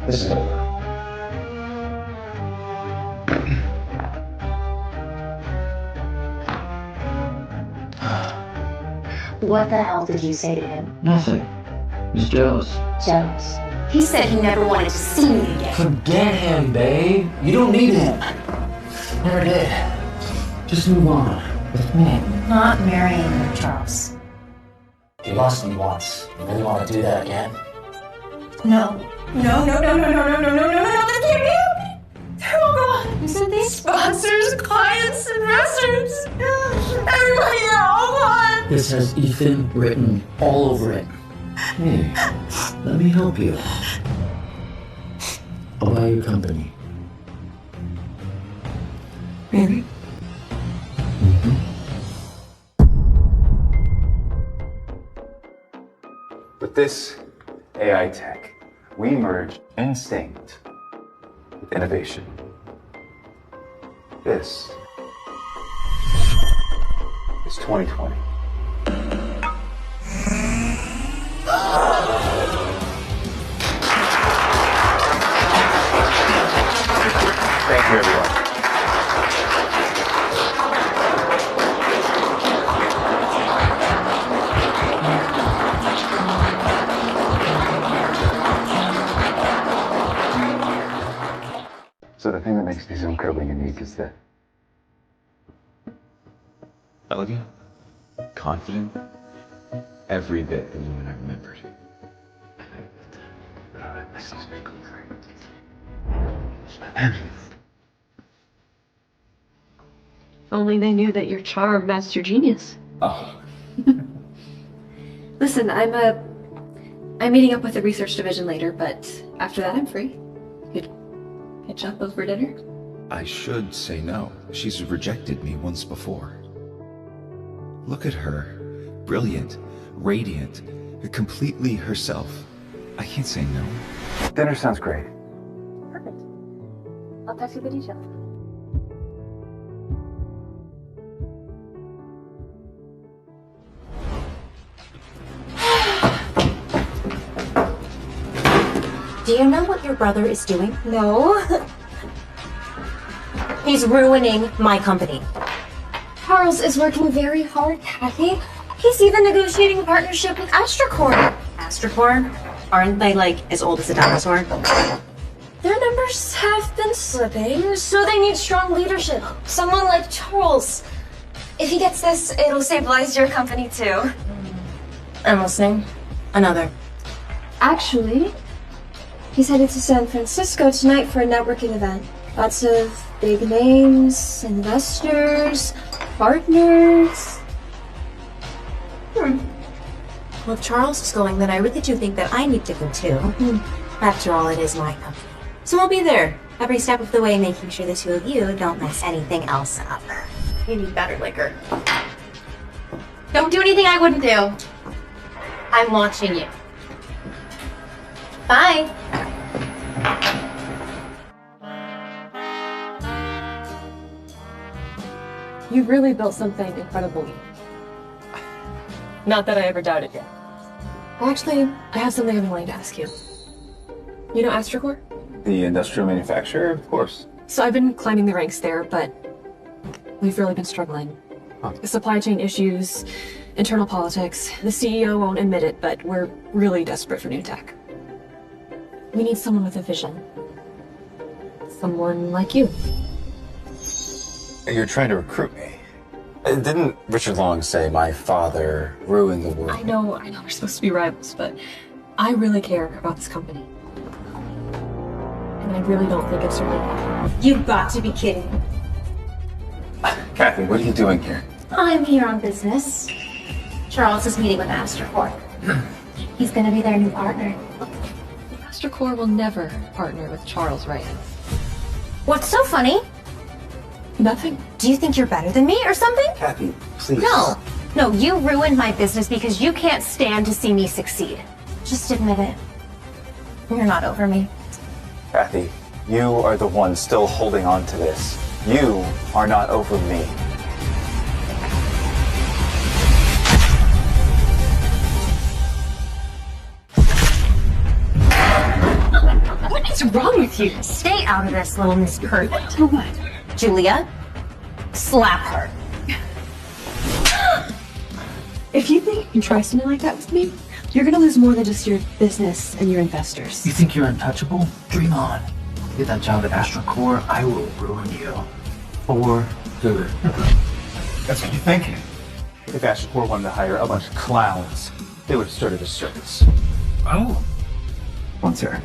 This is over. What the hell did you say to him? Nothing. He's jealous. Jealous. He said he never wanted to see me again. Forget him, babe. You don't need him. Never did. Just move on. With me. Not marrying you, Charles. You lost me once. You really want to do that again? No. No, that can't be happening. They're all gone. Isn't these sponsors, clients, investors? Everybody, they're all gone. This has Ethan written all over it. Hey, let me help you. I'll buy you company. Really? With this AI tech, we merge instinct with innovation. This is 2020. Thank you, everyone. So the thing that makes me so incredibly unique is that elegant, confident, every bit the woman I remembered. Only they knew that your charm matched your genius. Oh. Listen, I'm meeting up with the research division later, but after that I'm free. Could catch up over dinner? I should say no. She's rejected me once before. Look at her. Brilliant, radiant, completely herself. I can't say no. Dinner sounds great. Perfect. I'll text you the details. Do you know what your brother is doing? No. He's ruining my company. Charles is working very hard, Cathy. He's even negotiating a partnership with Astracorn. Astracorn? Aren't they like as old as a dinosaur? Their numbers have been slipping, so they need strong leadership. Someone like Charles. If he gets this, it'll stabilize your company too. I'm listening. Another. Actually, he's headed to San Francisco tonight for a networking event. Lots of big names, investors, partners. Well, if Charles is going, then I really do think that I need to go too. After all, it is my company. So I'll be there every step of the way, making sure the two of you don't mess anything else up. You need better liquor. Don't do anything I wouldn't do. I'm watching you. Bye. You've really built something incredible. Not that I ever doubted you. Actually, I have something I've been wanting to ask you. You know Astracorn? The industrial manufacturer, of course. So I've been climbing the ranks there, but we've really been struggling. Huh. Supply chain issues, internal politics. The CEO won't admit it, but we're really desperate for new tech. We need someone with a vision. Someone like you. You're trying to recruit me. Didn't Richard Long say my father ruined the world? I know we're supposed to be rivals, but I really care about this company. And I really don't think it's right. You've got to be kidding. Cathy, what are you doing here? I'm here on business. Charles is meeting with Astracorn. He's gonna be their new partner. Astracorn will never partner with Charles Reid. What's so funny? Nothing. Do you think you're better than me or something? Cathy, please. No, you ruined my business because you can't stand to see me succeed. Just admit it. You're not over me. Cathy, you are the one still holding on to this. You are not over me. What is wrong with you? Stay out of this, little Miss Perfect. What? Julia, slap her. If you think you can try something like that with me, you're gonna lose more than just your business and your investors. You think you're untouchable? Dream on. Get that job at Astracorn, I will ruin you. For good. That's what you think? If Astracorn wanted to hire a bunch of clowns, they would have started a circus. Oh. One, sir.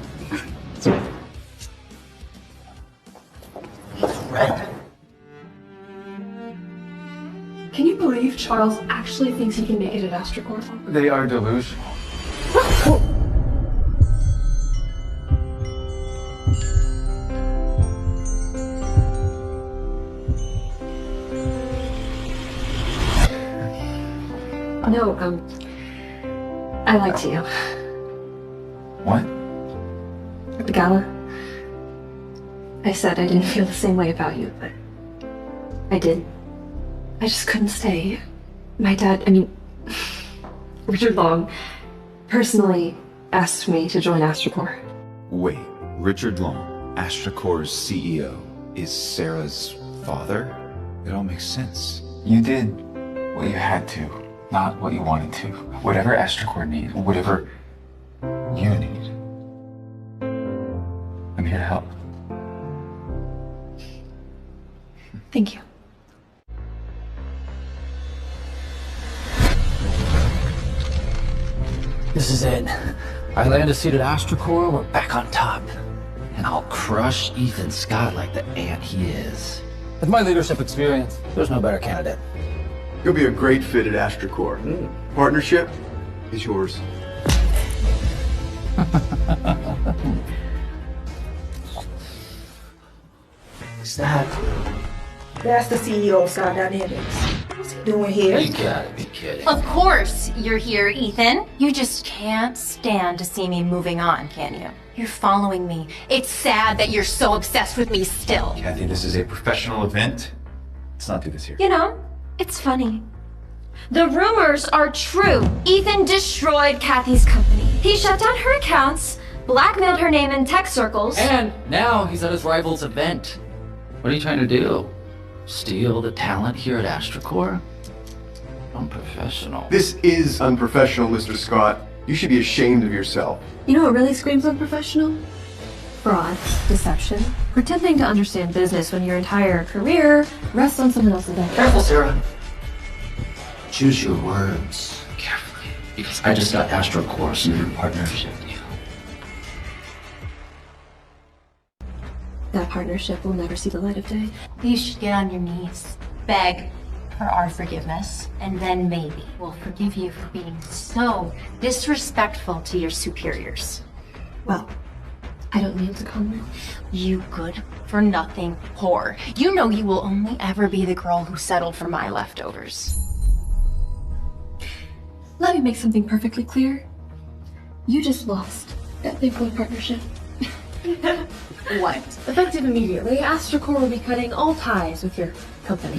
Red. Can you believe Charles actually thinks he can make it at Astracorn? They are delusional. No, I liked you. What? At the gala. I said I didn't feel the same way about you, but I did. I just couldn't stay. My dad, Richard Long, personally asked me to join Astracorn. Wait, Richard Long, Astracorn's CEO, is Sarah's father? It all makes sense. You did what you had to, not what you wanted to. Whatever Astracorn needs, whatever you need. I'm here to help. Thank you. This is it. I land a seat at AstroCorps, we're back on top. And I'll crush Ethan Scott like the ant he is. With my leadership experience, there's no better candidate. You'll be a great fit at AstroCorps. Partnership is yours. What's that? That's the CEO of Scott Dynamics. What's he doing here? You gotta be kidding. Of course you're here, Ethan. You just can't stand to see me moving on, can you? You're following me. It's sad that you're so obsessed with me still. Cathy, this is a professional event. Let's not do this here. You know, it's funny. The rumors are true. Ethan destroyed Cathy's company. He shut down her accounts, blackmailed her name in tech circles. And now he's at his rival's event. What are you trying to do? Steal the talent here at AstroCorps? Unprofessional. This is unprofessional, Mr. Scott. You should be ashamed of yourself. You know what really screams unprofessional? Fraud, deception, pretending to understand business when your entire career rests on someone else's back. Careful, Sarah. Choose your words carefully, because I just got AstroCorps new partnership with you. That partnership will never see the light of day. You should get on your knees, beg for our forgiveness, and then maybe we'll forgive you for being so disrespectful to your superiors. Well, I don't mean to comment. You good for nothing whore. You know you will only ever be the girl who settled for my leftovers. Let me make something perfectly clear. You just lost that big boy partnership. What? Effective immediately, AstroCorps will be cutting all ties with your company.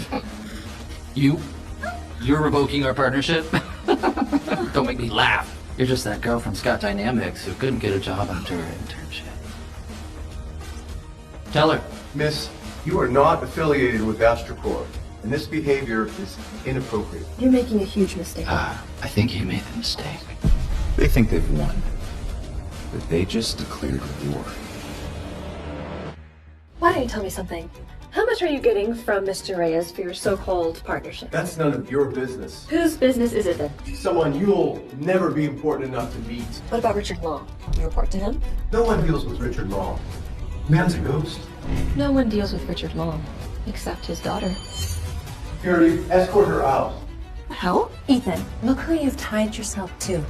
You're revoking our partnership? Don't make me laugh. You're just that girl from Scott Dynamics who couldn't get a job after her internship. Tell her. Miss, you are not affiliated with AstroCorps, and this behavior is inappropriate. You're making a huge mistake. I think you made the mistake. They think they've won, but they just declared war. Why don't you tell me something? How much are you getting from Mr. Reyes for your so-called partnership? That's none of your business. Whose business is it then? Someone you'll never be important enough to meet. What about Richard Long? You report to him? No one deals with Richard Long. Man's a ghost. No one deals with Richard Long, except his daughter. Security, escort her out. How? Ethan, look who you've tied yourself to.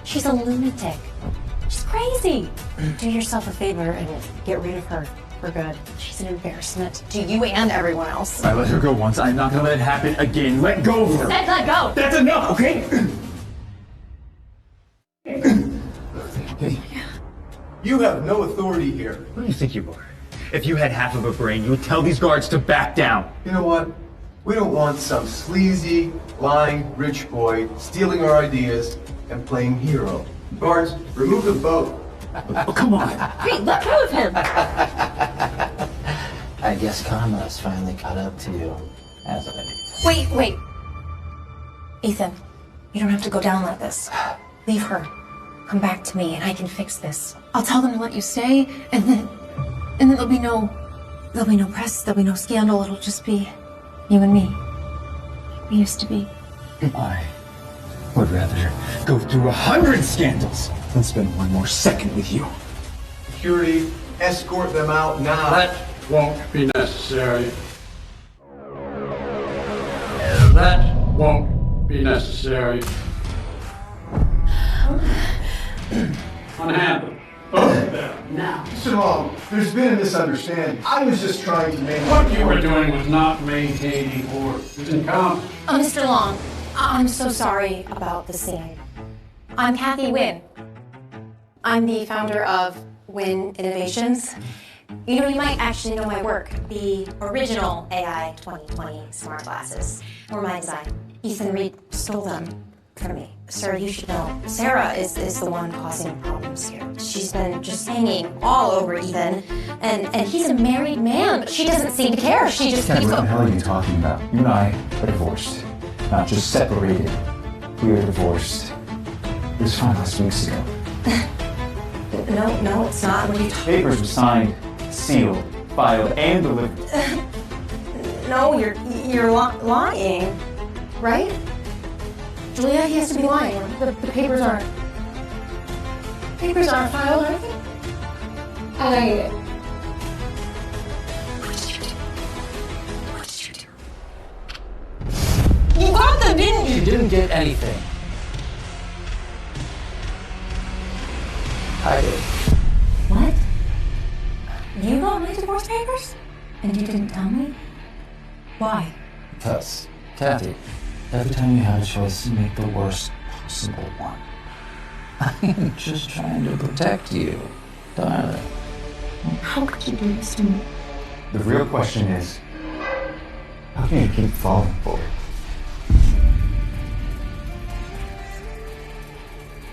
She's a lunatic. She's crazy. Do yourself a favor and get rid of her for good. She's an embarrassment to you and everyone else. I let her go once. I'm not gonna let it happen again. Let go of her. Said let go. That's enough, okay? You have no authority here. What do you think you are? If you had half of a brain, you would tell these guards to back down. You know what? We don't want some sleazy, lying rich boy stealing our ideas and playing hero. Guards, remove the boat. Oh, come on. Reid, let go of him! I guess karma has finally caught up to you, hasn't it? Wait. Ethan, you don't have to go down like this. Leave her. Come back to me and I can fix this. I'll tell them to let you stay, and then there'll be no press, there'll be no scandal, it'll just be you and me. We used to be. I would rather go through 100 scandals than spend one more second with you. Security, escort them out now. That won't be necessary. That won't be necessary. Unhandle both of them now. Mr. Long, there's been a misunderstanding. I was just trying to make... What you were doing was not maintaining order. It's incompetent. Mr. Long, I'm so sorry about the scene. I'm Cathy Wynn. I'm the founder of Wynn Innovations. You know, you might actually know my work. The original AI 2020 smart glasses were my design. Ethan Reid stole them from me. Sir, you should know, Sarah is the one causing problems here. She's been just hanging all over Ethan, and he's a married man, but she doesn't seem to care. She just keeps What the hell are you talking about? You and I are divorced. Not just separated. We are divorced. It was fine last weeks ago. No, it's not. What are you talking Papers were signed, sealed, filed, and delivered. No, you're lying, right? Julia, he has to be lying. The papers aren't filed, are they? What did you do? You got them, didn't you? You didn't get anything. I did. What? You got my divorce papers? And you didn't tell me? Why? Because, Cathy, every time you have a choice, you make the worst possible one. I'm just trying to protect you, darling. How could you do this to me? The real question is, how can you keep falling for it?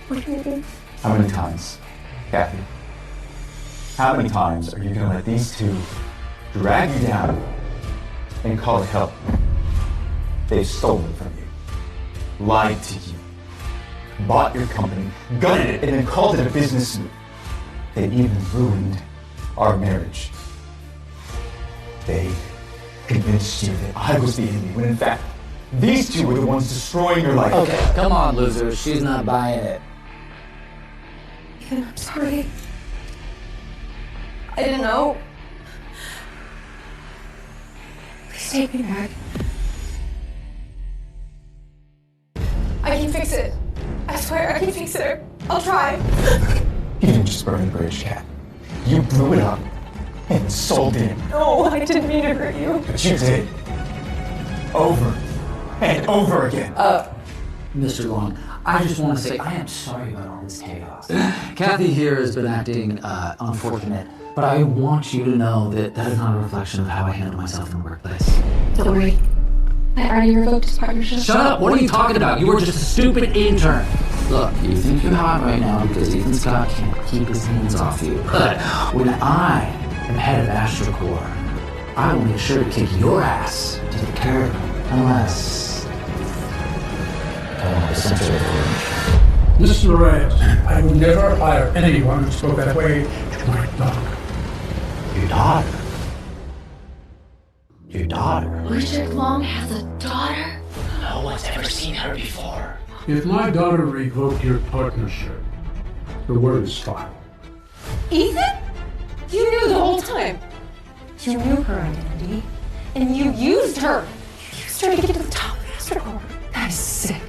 What do you do? How many times, Cathy? How many times are you gonna let these two drag you down and call it help? They've stolen from you, lied to you, bought your company, gutted it, and then called it a business move. They even ruined our marriage. They convinced you that I was the enemy, when in fact, these two were the ones destroying your life. Okay, come on, loser. She's not buying it. Ethan, I'm sorry. I didn't know. Please take me back. I can fix it. I swear I can fix it. I'll try. You didn't just burn the bridge, Cat. You blew it up and sold it. No, I didn't mean to hurt you. But you did. Over and over again. Mr. Long, I just want to say I am sorry about all this chaos. Cathy here has been acting unfortunate, but I want you to know that that is not a reflection of how I handle myself in the workplace. Don't worry. I already revoked his partnership. Shut up! What are you talking about? You were just a stupid intern. Look, you think you're hot right now because Ethan Scott can't keep his hands off you. But when I am head of AstroCorp, I will make sure to kick your ass to the curb. Unless I want to censor it. Mr. Reid, I would never hire anyone who spoke that way to my daughter. Your daughter? Your daughter? Richard Long has a daughter? No one's ever seen her before. If my daughter revoked your partnership, the word is filed. Ethan? You knew the whole time. You knew her identity, and you used her. You used her to get to the top of AstroCorp. That is sick.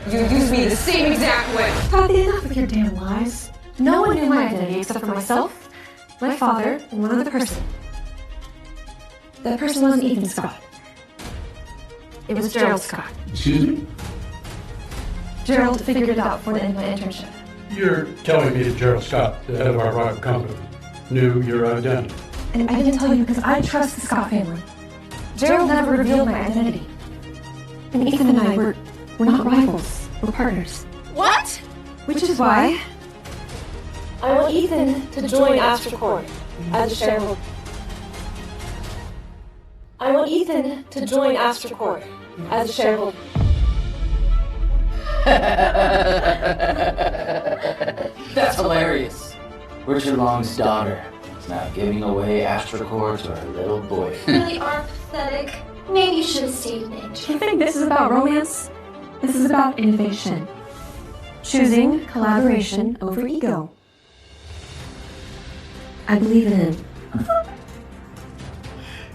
You used me the same exact way. Cathy, enough with your damn lies. No one knew my identity except for myself, my father, and one other person. That person wasn't Ethan Scott. It was Gerald Scott. Excuse me? Gerald figured it out before the end of my internship. You're telling me that Gerald Scott, the head of our rival company, knew your identity. And I didn't tell you because I trust the Scott family. Gerald never revealed my identity. And Ethan and I we're not rivals. We're partners. What? Which is why I want Ethan to join AstroCorp as a shareholder. I want Ethan to join AstroCorp as a shareholder. That's hilarious. Richard Long's daughter is now giving away AstroCorp to her little boy. You really are pathetic. Maybe you should have stayed in it. Do you think this is about romance? This is about innovation. Choosing collaboration over ego. I believe in him.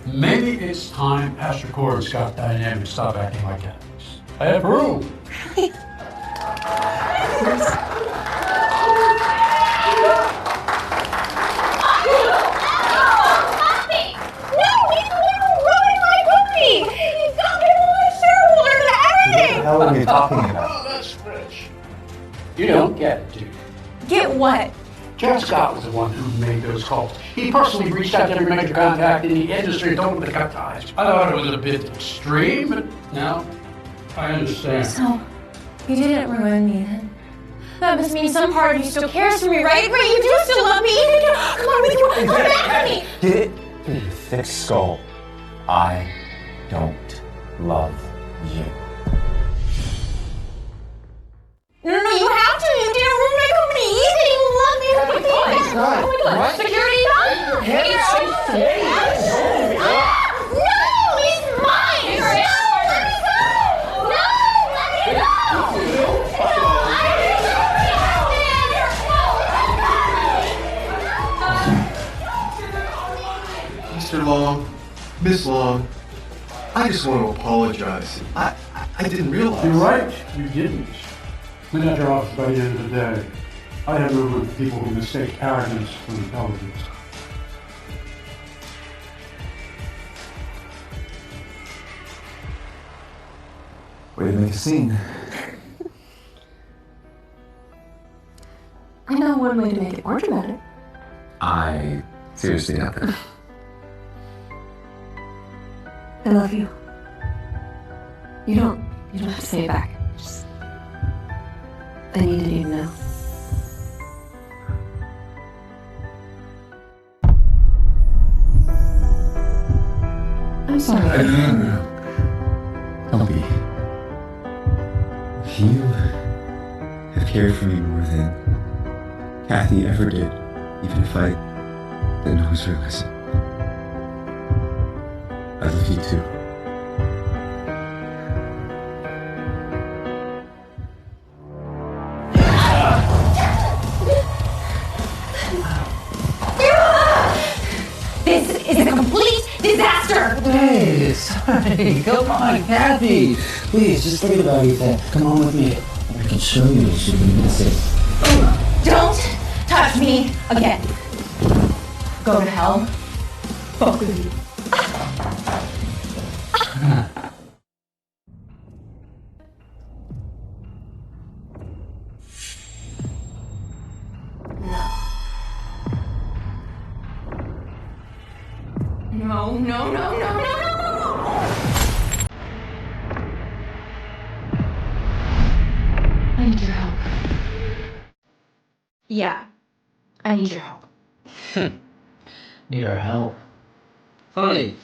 Maybe it's time AstroCorp and Scott Dynamics stop acting like enemies. I approve. Really? What are you talking about? Oh, that's rich. You don't get it, do you? Get what? Gerald Scott was the one who made those calls. He personally reached out to every major contact in the industry and told them to cut ties. I thought it was a bit extreme, but now I understand. So, you didn't ruin me then. That must mean some part of you still cares for me, right? Right? You do still love me. Come on with you. Come back at me. Get it in your thick skull. I don't love you. No, you have to. You didn't ruin my company. Ethan, you love me. Oh my god. Security? No! Long, Miss Long, I just want to apologize. I didn't realize. You're right, you didn't. Clean out your office by the end of the day. I have no room for people who mistake arrogance for intelligence. Way to make a scene. I know one way to make it more dramatic. I seriously doubt that. I love you. You don't have to say it back. Just, I needed you to know. I'm sorry. No. Don't be. You have cared for me more than Cathy ever did, even if I didn't always realize it. I love you too. This is a complete disaster! Hey, sorry. Come on, Cathy. Please, just forget about Ethan. Come on with me. I can show you what you've been missing. Don't touch me again. Go to hell. Fuck with you. No, no, no, no, no, no! I need your help. Yeah, I need your help. Need our help. Funny.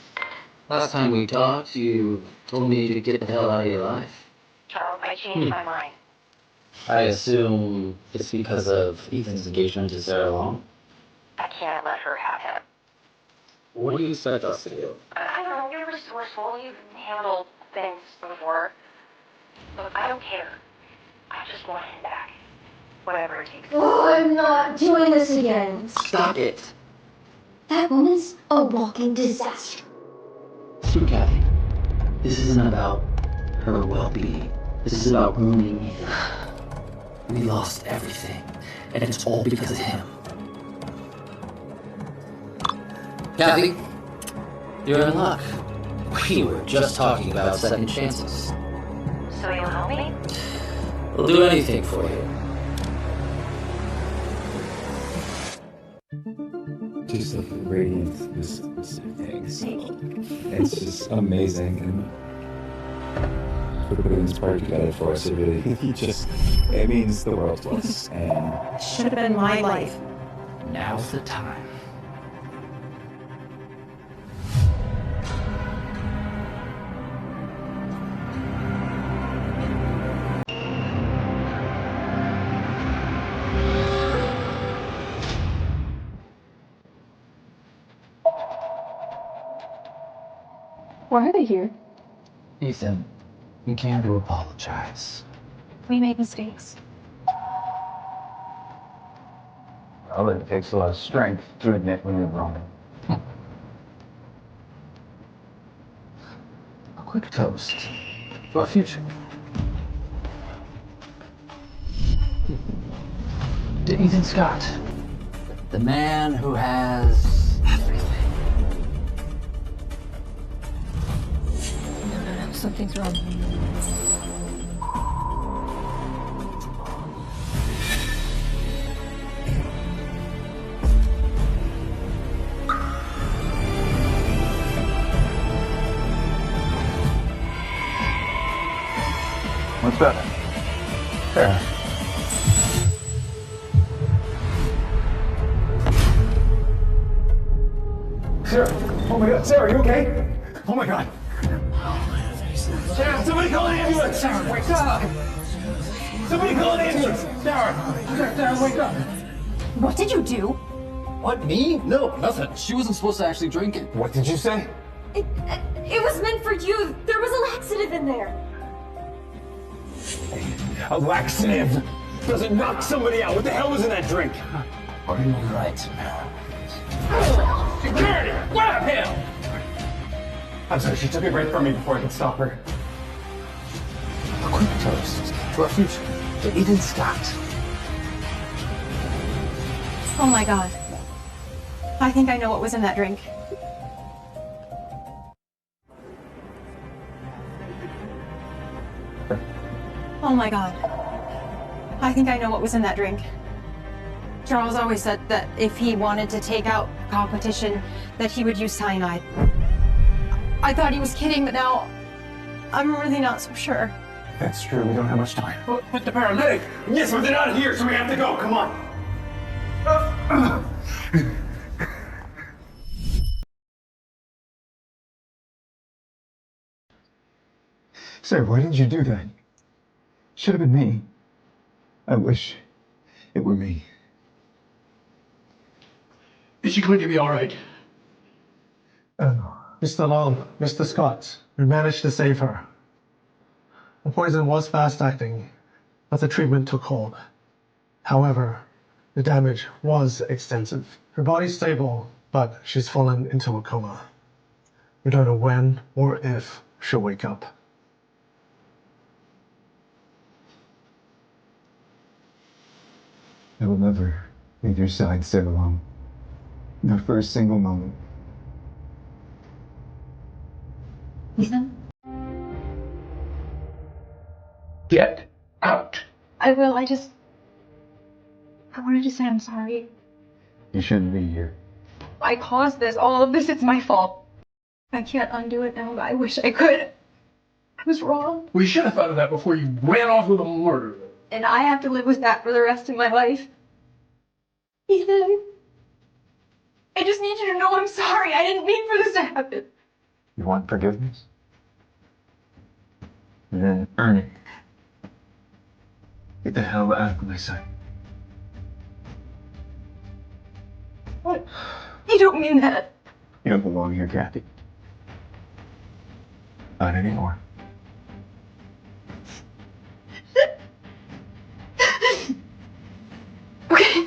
Last time we talked, you told me to get the hell out of your life. Charles, I changed my mind. I assume it's because of Ethan's engagement to Sarah Long. I can't let her have him. What do you expect us to do? I don't know, you're resourceful, you've handled things before. Look, I don't care. I just want him back. Whatever it takes. Oh, I'm not doing this again. Stop it. That woman's a walking disaster. See, Cathy, this isn't about her well-being. This is about ruining Ethan. We lost everything, and it's all because of him. Cathy, you're in luck. We were just talking about second chances. So you'll help me? We'll do anything for you. Just like the radiance of this thing. So it's just amazing, and for putting this part together for us, it really it means the world to us. And Should have been my life. Now's the time. Why are they here? Ethan, we came to apologize. We made mistakes. Well, it takes a lot of strength to admit when you're wrong. A quick toast to our future. To Ethan Scott, the man who has everything. No, something's wrong. What's that? There. Sarah! Oh my god, Sarah, you okay? Oh my god! Sarah, somebody call an ambulance! Sarah, wake up! Somebody call an ambulance! Sarah, wake up! What did you do? What, me? No, nothing. She wasn't supposed to actually drink it. What did you say? It was meant for you. There was a laxative in there. A laxative doesn't knock somebody out. What the hell was in that drink? Are you right? Security! Grab him! I'm sorry, she took it right from me before I could stop her. A quick toast to our future, to Ethan Scott. Oh my god. I think I know what was in that drink. Oh my god. I think I know what was in that drink. Charles always said that if he wanted to take out competition, that he would use cyanide. I thought he was kidding, but now I'm really not so sure. That's true, we don't have much time. With the paramedic! Yes, but they're not here, so we have to go, come on! Sir, why did you do that? Should have been me. I wish it were me. Is she going to be all right? Mr. Long, Mr. Scott, we managed to save her. The poison was fast-acting, but the treatment took hold. However, the damage was extensive. Her body's stable, but she's fallen into a coma. We don't know when or if she'll wake up. I will never leave your side so long. Not for a single moment. Ethan? Get out. I will, I wanted to say I'm sorry. You shouldn't be here. I caused this, all of this, it's my fault. I can't undo it now, but I wish I could. I was wrong. We should have thought of that before you ran off with a murderer. And I have to live with that for the rest of my life. Ethan, I just need you to know I'm sorry. I didn't mean for this to happen. You want forgiveness? Then earn it. Get the hell out of my sight. What? You don't mean that. You don't belong here, Cathy. Not anymore. Okay.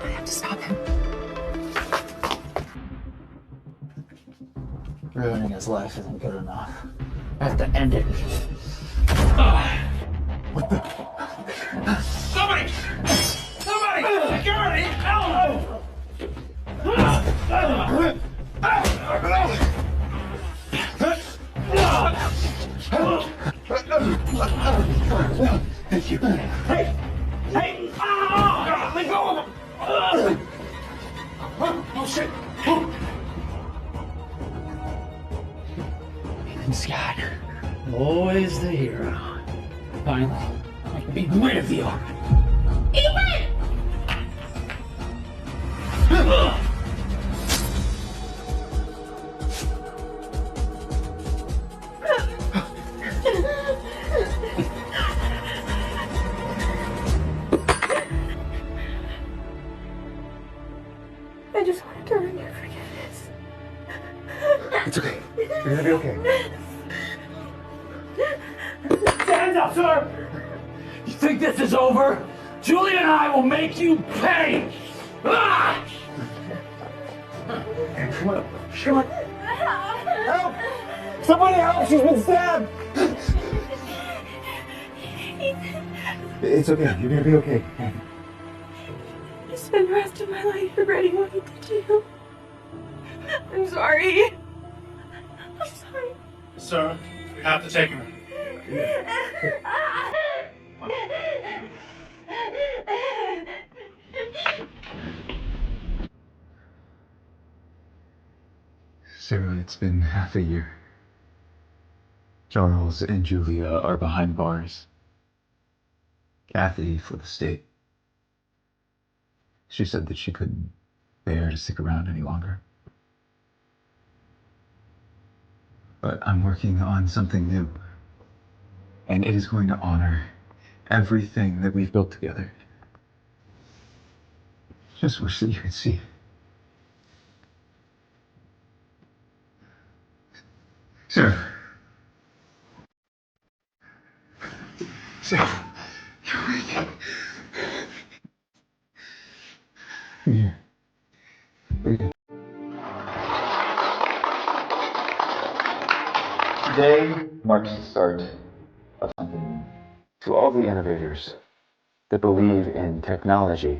I have to stop him. Ruining his life isn't good enough. I have to end it. What the? Somebody! Somebody! Security! Help! Thank you. Hey! Hey! Ah! Let go of him! Oh shit! Ethan Scott, always the hero. Finally, I can be rid of you. Ethan! I just wanted to earn your forgiveness. It's okay. You're gonna be okay. Hands up, sir! You think this is over? Julie and I will make you pay! Ah! Come on. Come on. Help! Somebody help! She's been stabbed! It's okay. You're gonna be okay. I spend the rest of my life regretting what I did to you. I'm sorry. I'm sorry. Sir, we have to take her. Sarah, it's been half a year. Charles and Julia are behind bars. Cathy for the state. She said that she couldn't bear to stick around any longer. But I'm working on something new. And it is going to honor everything that we've built together. Just wish that you could see. Sir. Sir. Here. Today marks the start of something new. To all the innovators that believe in technology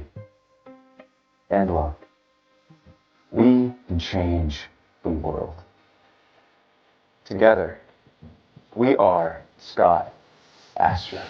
and love, we can change the world. Together, we are Scott Astra.